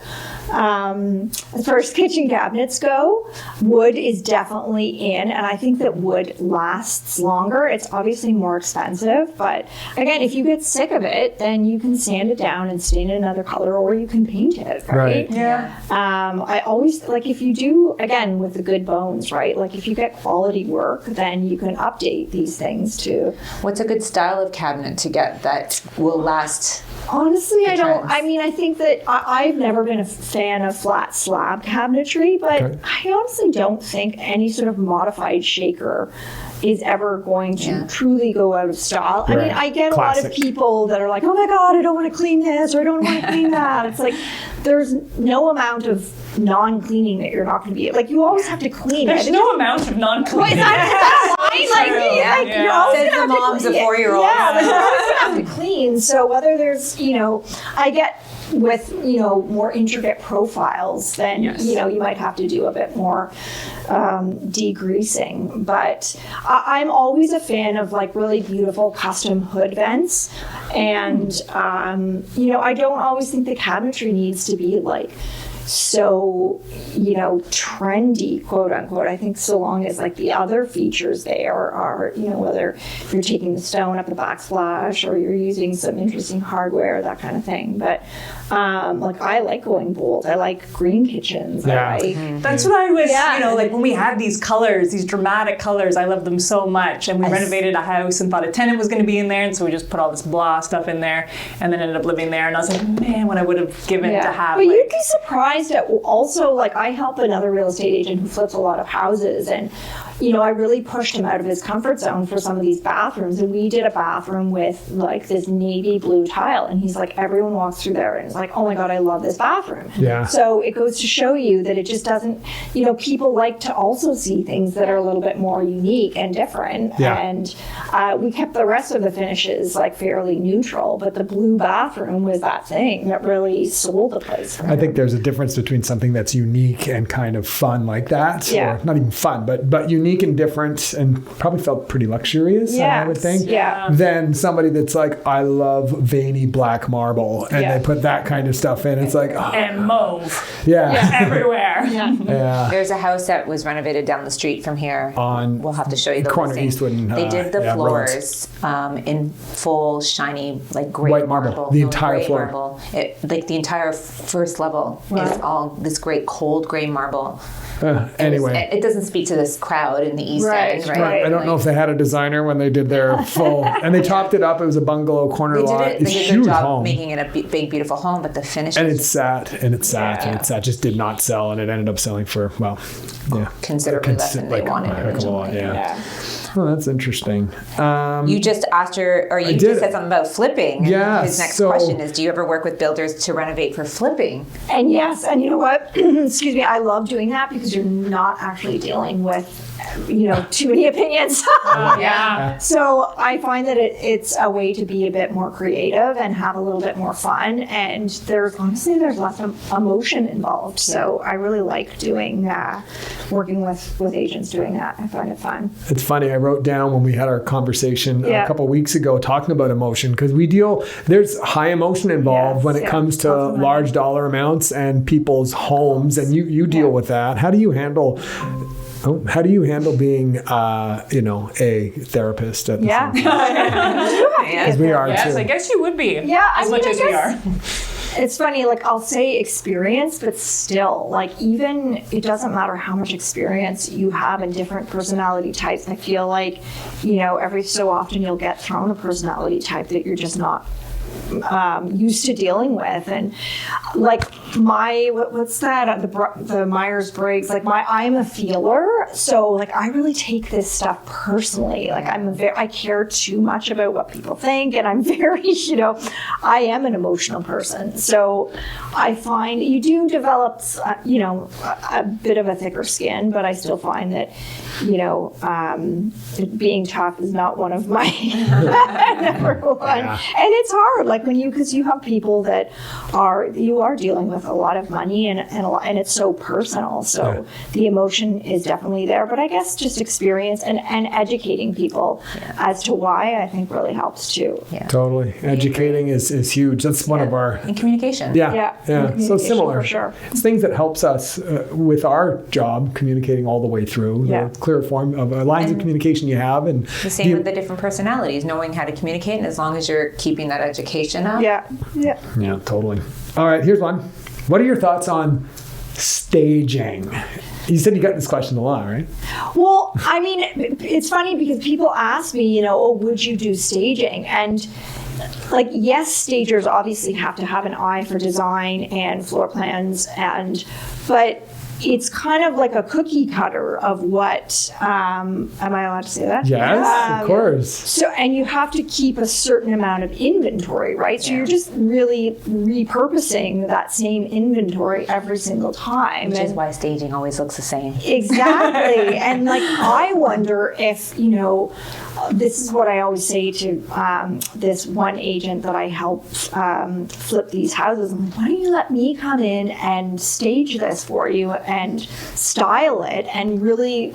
Speaker 3: As far as kitchen cabinets go, wood is definitely in, and I think that wood lasts longer. It's obviously more expensive, but again, if you get sick of it, then you can sand it down and stain it another color, or you can paint it, right?
Speaker 5: Yeah.
Speaker 3: I always, if you do, again, with the good bones, right? If you get quality work, then you can update these things too.
Speaker 4: What's a good style of cabinet to get that will last?
Speaker 3: Honestly, I think that I've never been a fan of flat slab cabinetry, but I honestly don't think any sort of modified shaker is ever going to truly go out of style.
Speaker 2: Right.
Speaker 3: I mean, I get a lot of people that are like, oh my God, I don't want to clean this, or I don't want to clean that. It's like, there's no amount of non-cleaning that you're not going to be, you always have to clean
Speaker 5: There's
Speaker 3: it.
Speaker 5: no amount of non-cleaning.
Speaker 3: You're always
Speaker 4: Says the mom's a 4-year-old.
Speaker 3: Yeah, you're always going to have to clean. So whether there's, I get with, more intricate profiles, then, you might have to do a bit more degreasing. But I'm always a fan of really beautiful custom hood vents. And, I don't always think the cabinetry needs to be so, trendy, quote unquote. I think so long as the other features there are, whether you're taking the stone up the backsplash or you're using some interesting hardware, that kind of thing. But I like going bold. I like green kitchens.
Speaker 2: Yeah.
Speaker 5: That's what I was, when we had these colors, these dramatic colors, I loved them so much. And we renovated a house and thought a tenant was going to be in there. And so we just put all this blah stuff in there and then ended up living there. And I was like, man, what I would have given to have.
Speaker 3: But you'd be surprised at also, I help another real estate agent who flips a lot of houses. And, I really pushed him out of his comfort zone for some of these bathrooms. And we did a bathroom with this navy blue tile. And he's like, everyone walks through there and is like, oh my God, I love this bathroom.
Speaker 2: Yeah.
Speaker 3: So it goes to show you that it just doesn't, people like to also see things that are a little bit more unique and different.
Speaker 2: Yeah.
Speaker 3: And we kept the rest of the finishes fairly neutral, but the blue bathroom was that thing that really sold the place.
Speaker 2: I think there's a difference between something that's unique and kind of fun like that, or not even fun, but unique and different, and probably felt pretty luxurious, I would think, than somebody that's like, I love veiny black marble, and they put that kind of stuff in. It's
Speaker 5: and mauve.
Speaker 2: Everywhere.
Speaker 3: Yeah.
Speaker 4: There's a house that was renovated down the street from here. We'll have to show you the
Speaker 2: corner
Speaker 4: listing.
Speaker 2: Eastwood and
Speaker 4: they did the floors in full shiny gray
Speaker 2: white marble. The entire
Speaker 4: gray
Speaker 2: floor.
Speaker 4: Marble. The entire first level is all this great cold gray marble.
Speaker 2: Anyway,
Speaker 4: it doesn't speak to this crowd in the East End, right?
Speaker 2: I don't know if they had a designer when they did their full, and they topped it up. It was a bungalow corner lot.
Speaker 4: They did a
Speaker 2: huge
Speaker 4: good job
Speaker 2: home,
Speaker 4: making it a big, beautiful home, but the finish.
Speaker 2: And it sat, just did not sell, and it ended up selling for
Speaker 4: considerably less than they wanted originally.
Speaker 2: Oh, that's interesting.
Speaker 4: You just asked her, or you just said something about flipping.
Speaker 2: Yeah.
Speaker 4: His next question is, do you ever work with builders to renovate for flipping?
Speaker 3: And yes, and you know what? Excuse me, I love doing that because you're not actually dealing with too many opinions. So I find that it's a way to be a bit more creative and have a little bit more fun. And there's less emotion involved. So I really like doing working with agents doing that. I find it fun.
Speaker 2: It's funny. I wrote down when we had our conversation a couple weeks ago talking about emotion, because there's high emotion involved when it comes to large dollar amounts and people's homes, and you deal with that. How do you handle being, a therapist at the same time? Because we are too.
Speaker 5: I guess you would be.
Speaker 3: Yeah,
Speaker 5: as much as we are.
Speaker 3: it's funny, like I'll say experience, but still, like even it doesn't matter how much experience you have in different personality types. I feel like, every so often you'll get thrown a personality type that you're just not used to dealing with. And like what's that, the Myers-Briggs, like I'm a feeler, so like I really take this stuff personally. Like I care too much about what people think, and I'm very, I am an emotional person, so I find you do develop a bit of a thicker skin, but I still find that being tough is not one of my number one. And it's hard, like because you have people that you are dealing with a lot of money and it's so personal. So the emotion is definitely there. But I guess just experience and educating people as to why, I think really helps too.
Speaker 4: Yeah.
Speaker 2: Totally. Educating is huge. That's one of our...
Speaker 4: And communication.
Speaker 2: Yeah. So similar.
Speaker 3: For sure.
Speaker 2: It's things that helps us with our job, communicating all the way through. The clear form of lines of communication you have. And
Speaker 4: the same with the different personalities, knowing how to communicate, and as long as you're keeping that education up.
Speaker 2: Yeah, totally. All right, here's one. What are your thoughts on staging? You said you got this question a lot, right?
Speaker 3: Well, I mean, it's funny because people ask me, would you do staging? And like, yes, stagers obviously have to have an eye for design and floor plans, but it's kind of like a cookie cutter of what, am I allowed to say that?
Speaker 2: Yes, of course.
Speaker 3: So, and you have to keep a certain amount of inventory, right? So you're just really repurposing that same inventory every single time.
Speaker 4: Which is why staging always looks the same.
Speaker 3: Exactly. And like, I wonder if, this is what I always say to this one agent that I helped flip these houses. I'm like, why don't you let me come in and stage this for you and style it and really,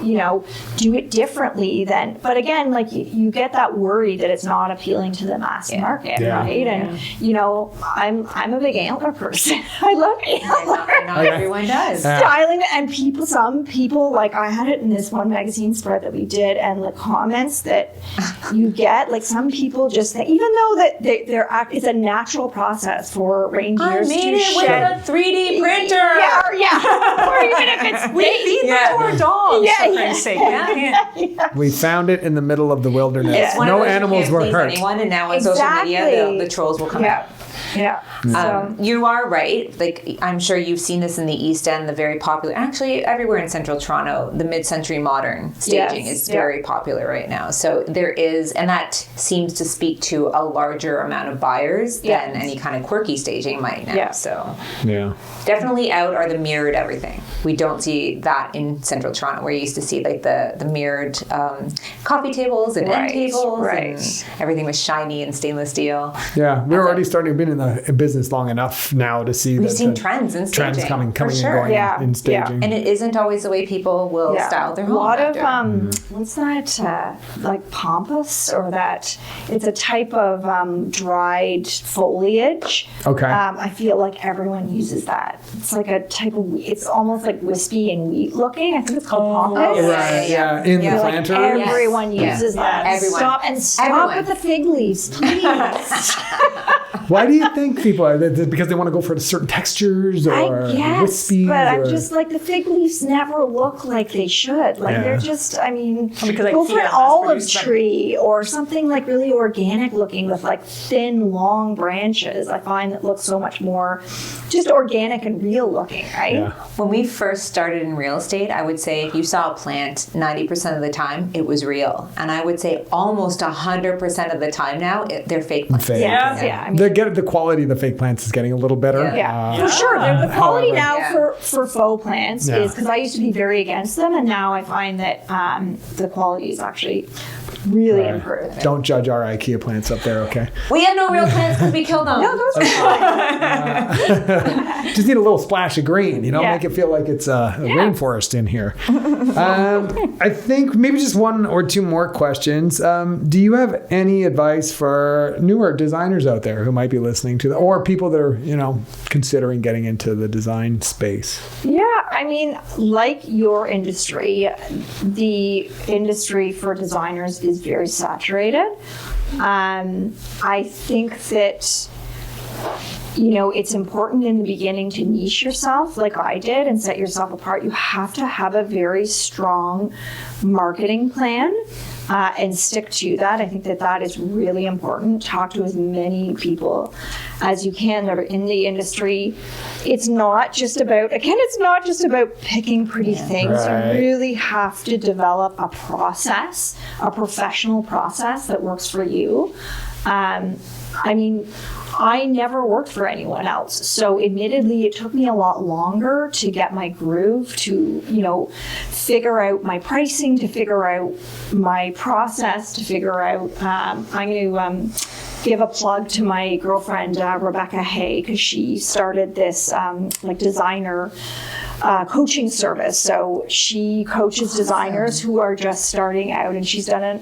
Speaker 3: do it differently than, but again, like you get that worry that it's not appealing to the mass market, right? And, I'm a big antler person. I love antler.
Speaker 4: Not everyone does.
Speaker 3: Styling, and some people, like I had it in this one magazine spread that we did, and the comments that you get, like some people just think, even though that it's a natural process for reindeers to
Speaker 4: shed. I made it with a 3D printer.
Speaker 3: Or even if it's
Speaker 5: we feed them to our dogs, for Christ's sake.
Speaker 2: We found it in the middle of the wilderness.
Speaker 4: It's
Speaker 2: no animals were hurt.
Speaker 4: Anyone, and now on social media, the trolls will come out.
Speaker 3: Yeah.
Speaker 4: You are right. Like, I'm sure you've seen this in the East End, the very popular, actually everywhere in central Toronto, the mid-century modern staging is very popular right now. So there is, and that seems to speak to a larger amount of buyers than any kind of quirky staging might now. So definitely out are the mirrored everything. We don't see that in central Toronto, where you used to see like the mirrored coffee tables and end tables, and everything was shiny and stainless steel.
Speaker 2: Yeah, we're already starting to be in the business long enough now to see
Speaker 4: we've seen trends in staging.
Speaker 2: Trends coming and going in staging.
Speaker 4: And it isn't always the way people will style their home.
Speaker 3: A lot of what's that, like pampas, or that it's a type of dried foliage.
Speaker 2: Okay.
Speaker 3: I feel like everyone uses that. It's like a type of, it's almost like wispy and wheat looking. I think it's called pampas.
Speaker 2: Right, in the planter.
Speaker 3: Like everyone uses that.
Speaker 4: Everyone.
Speaker 3: Stop with the fig leaves, please.
Speaker 2: Why do you think people are? Because they want to go for certain textures or wispy?
Speaker 3: But I'm just like, the fig leaves never look like they should. Like they're just, go for an olive tree or something like really organic looking with like thin, long branches. I find that looks so much more just organic and real looking, right?
Speaker 2: Yeah.
Speaker 4: When we first started in real estate, I would say if you saw a plant 90% of the time, it was real. And I would say almost 100% of the time now, they're fake plants.
Speaker 2: The quality of the fake plants is getting a little better.
Speaker 3: For sure. The quality now for faux plants is, because I used to be very against them, and now I find that the quality is actually really improved.
Speaker 2: Don't judge our IKEA plants up there, okay?
Speaker 4: We have no real plants because we killed them.
Speaker 3: No, those are fine.
Speaker 2: Just need a little splash of green, make it feel like it's a rainforest in here. I think maybe just one or two more questions. Do you have any advice for newer designers out there who might be listening to or people that are, considering getting into the design space?
Speaker 3: Yeah, like your industry, the industry for designers is very saturated. I think that it's important in the beginning to niche yourself like I did and set yourself apart. You have to have a very strong marketing plan and stick to that. I think that is really important. Talk to as many people as you can that are in the industry. It's not just about picking pretty things. Right. You really have to develop a process, a professional process that works for you. I never worked for anyone else. So admittedly, it took me a lot longer to get my groove, to, figure out my pricing, to figure out my process, to figure out, I'm going to give a plug to my girlfriend, Rebecca Hay, because she started this designer coaching service. So she coaches designers who are just starting out, and she's done it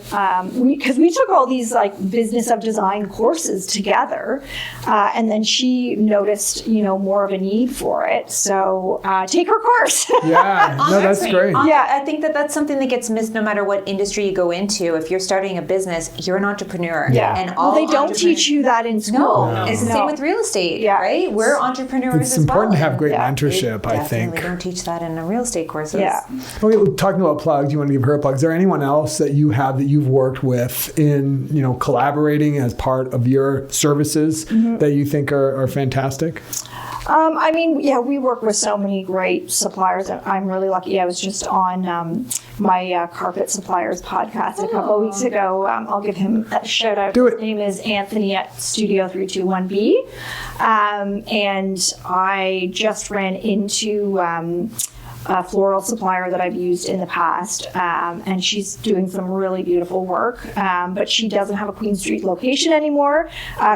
Speaker 3: because we took all these business of design courses together, and then she noticed more of a need for it. So take her course.
Speaker 2: Yeah, no, that's great.
Speaker 4: I think that's something that gets missed no matter what industry you go into. If you're starting a business, you're an entrepreneur.
Speaker 3: Yeah, and they don't teach you that in school.
Speaker 4: No. It's the same with real estate. Yeah. Right? We're entrepreneurs
Speaker 2: it's
Speaker 4: as well.
Speaker 2: It's important to have great mentorship, I think.
Speaker 4: Definitely don't teach that in the real estate courses.
Speaker 3: Yeah.
Speaker 2: Okay, talking about plugs, you want to give her a plug. Is there anyone else that you have that you've worked with in, collaborating as part of your services that you think are fantastic?
Speaker 3: We work with so many great suppliers. I'm really lucky. I was just on my carpet suppliers podcast a couple of weeks ago. I'll give him a shout out.
Speaker 2: Do it.
Speaker 3: His name is Anthony at Studio 321B. And I just ran into a floral supplier that I've used in the past, and she's doing some really beautiful work, but she doesn't have a Queen Street location anymore.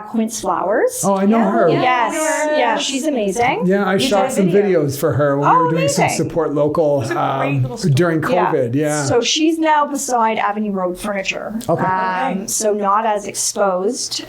Speaker 3: Quince Flowers.
Speaker 2: Oh, I know her.
Speaker 3: Yes, she's amazing.
Speaker 2: Yeah, I shot some videos for her when we were doing some support local during COVID. Yeah.
Speaker 3: So she's now beside Avenue Road Furniture.
Speaker 2: Okay.
Speaker 3: So not as exposed.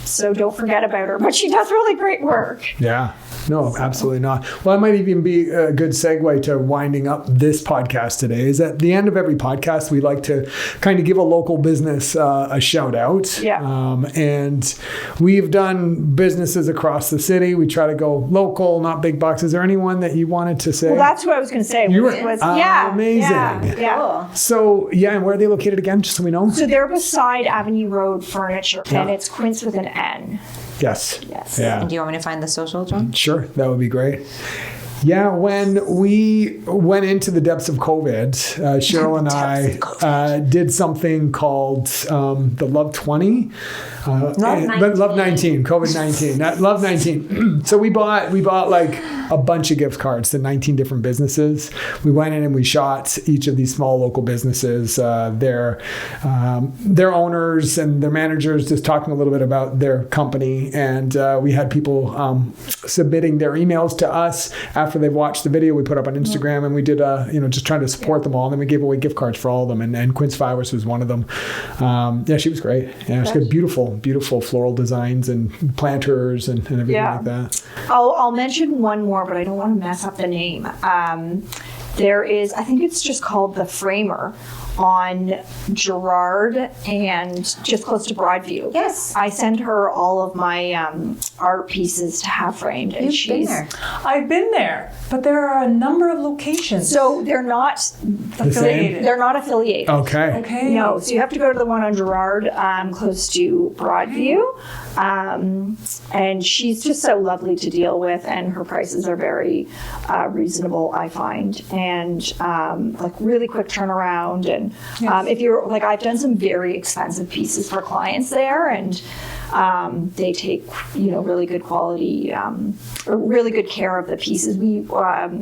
Speaker 3: So don't forget about her, but she does really great work.
Speaker 2: Yeah. No, absolutely not. Well, that might even be a good segue to winding up this podcast today. Is at the end of every podcast, we like to kind of give a local business a shout out.
Speaker 3: Yeah.
Speaker 2: And we've done businesses across the city. We try to go local, not big bucks. Is there anyone that you wanted to say?
Speaker 3: Well, that's what I was going to say.
Speaker 2: Amazing.
Speaker 3: Yeah.
Speaker 4: Cool.
Speaker 2: So, and where are they located again, just so we know?
Speaker 3: So they're beside Avenue Road Furniture, and it's Quince with an N.
Speaker 2: Yes.
Speaker 3: Yeah.
Speaker 4: And do you want me to find the social, John?
Speaker 2: Sure, that would be great. Yeah, when we went into the depths of COVID, Cheryl and I did something called the Love 20. Love 19, COVID-19, not Love 19. So we bought like a bunch of gift cards to 19 different businesses. We went in and we shot each of these small local businesses, their owners and their managers, just talking a little bit about their company. And we had people submitting their emails to us after they've watched the video we put up on Instagram, and we did just trying to support them all. And then we gave away gift cards for all of them, and Quince Flowers was one of them. She was great. Yeah, she got beautiful floral designs and planters and everything like that.
Speaker 3: I'll mention one more, but I don't want to mess up the name. There is, I think it's just called The Framer on Gerard and just close to Broadview.
Speaker 4: Yes.
Speaker 3: I send her all of my art pieces to have framed. And
Speaker 4: You've been there.
Speaker 5: I've been there, but there are a number of locations.
Speaker 3: So they're not affiliated. They're not affiliated.
Speaker 2: Okay.
Speaker 3: No, so you have to go to the one on Gerard, close to Broadview. And she's just so lovely to deal with, and her prices are very reasonable, I find, and really quick turnaround. And if you're I've done some very expensive pieces for clients there, and they take really good quality, or really good care of the pieces. We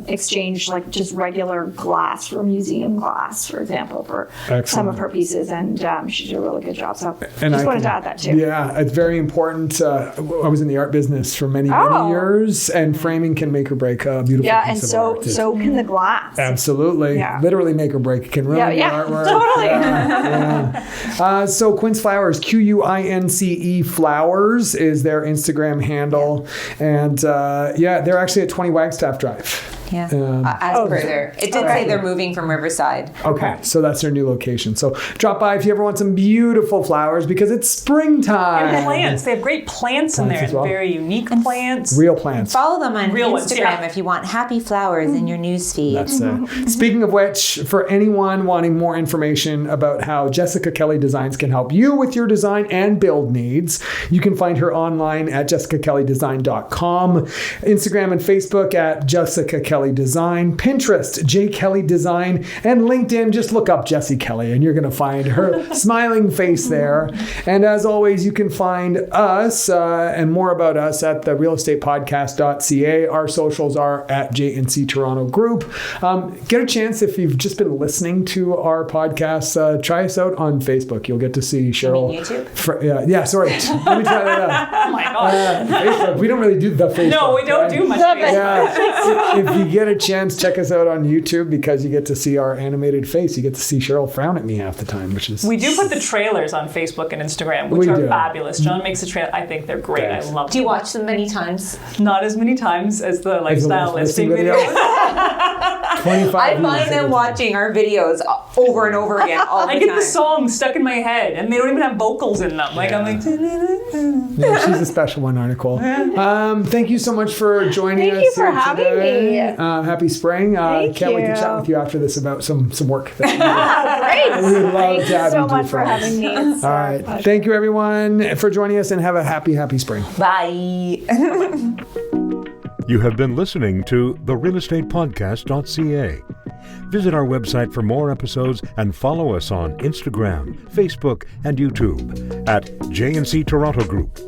Speaker 3: exchange just regular glass for museum glass, for example, for some of her pieces, and she did a really good job. So just wanted to add that too.
Speaker 2: Yeah, it's very important. I was in the art business for many years, and framing can make or break a beautiful piece of art.
Speaker 3: Yeah, and so can the glass.
Speaker 2: Absolutely. Yeah. Literally make or break. It can ruin the artwork.
Speaker 3: Totally.
Speaker 2: Yeah. So Quince Flowers, QUINCE Flowers is their Instagram handle. And they're actually at 20 Wagstaff Drive.
Speaker 4: Yeah. It did say they're moving from Riverside.
Speaker 2: Okay, so that's their new location. So drop by if you ever want some beautiful flowers because it's springtime.
Speaker 5: And plants. They have great plants in there.
Speaker 2: as well.
Speaker 5: Very unique plants.
Speaker 2: Real plants.
Speaker 4: Follow them on
Speaker 5: Real ones,
Speaker 4: Instagram if you want happy flowers in your newsfeed.
Speaker 2: That's it. Speaking of which, for anyone wanting more information about how Jessica Kelly Designs can help you with your design and build needs, you can find her online at jessicakellydesign.com, Instagram and Facebook at Jessica Kelly Design, Pinterest, J Kelly Design, and LinkedIn. Just look up Jessie Kelly and you're going to find her smiling face there. And as always, you can find us and more about us at the realestatepodcast.ca. Our socials are at jandc Toronto Group. Get a chance if you've just been listening to our podcast, try us out on Facebook. You'll get to see Cheryl.
Speaker 4: You mean YouTube?
Speaker 2: Yeah, sorry. Let me try that out.
Speaker 5: Oh my gosh.
Speaker 2: Facebook. We don't really do the Facebook.
Speaker 5: No, we don't do much Facebook.
Speaker 2: Yeah. If you get a chance, check us out on YouTube because you get to see our animated face. You get to see Cheryl frown at me half the time, which is...
Speaker 5: We do put the trailers on Facebook and Instagram, which are fabulous. John makes a trailer. I think they're great. I love them.
Speaker 4: Do you watch them many times?
Speaker 5: Not as many times as the lifestyle listing
Speaker 2: video.
Speaker 5: videos.
Speaker 2: 25
Speaker 4: I find them watching our videos over and over again all the time.
Speaker 5: I get the song stuck in my head, and they don't even have vocals in them. Like, I'm like...
Speaker 2: Yeah, she's a special one, Nicole. Thank you so much for joining us.
Speaker 3: Thank you for having me.
Speaker 2: Happy spring. Can't wait to chat with you after this about some work. That
Speaker 3: Great.
Speaker 2: we would love to have
Speaker 3: Thank you so
Speaker 2: you do
Speaker 3: much
Speaker 2: for
Speaker 3: for
Speaker 2: us.
Speaker 3: having me. It's
Speaker 2: All right. Thank you, everyone, for joining us, and have a happy spring.
Speaker 4: Bye.
Speaker 1: You have been listening to therealestatepodcast.ca. Visit our website for more episodes and follow us on Instagram, Facebook, and YouTube at JNC Toronto Group.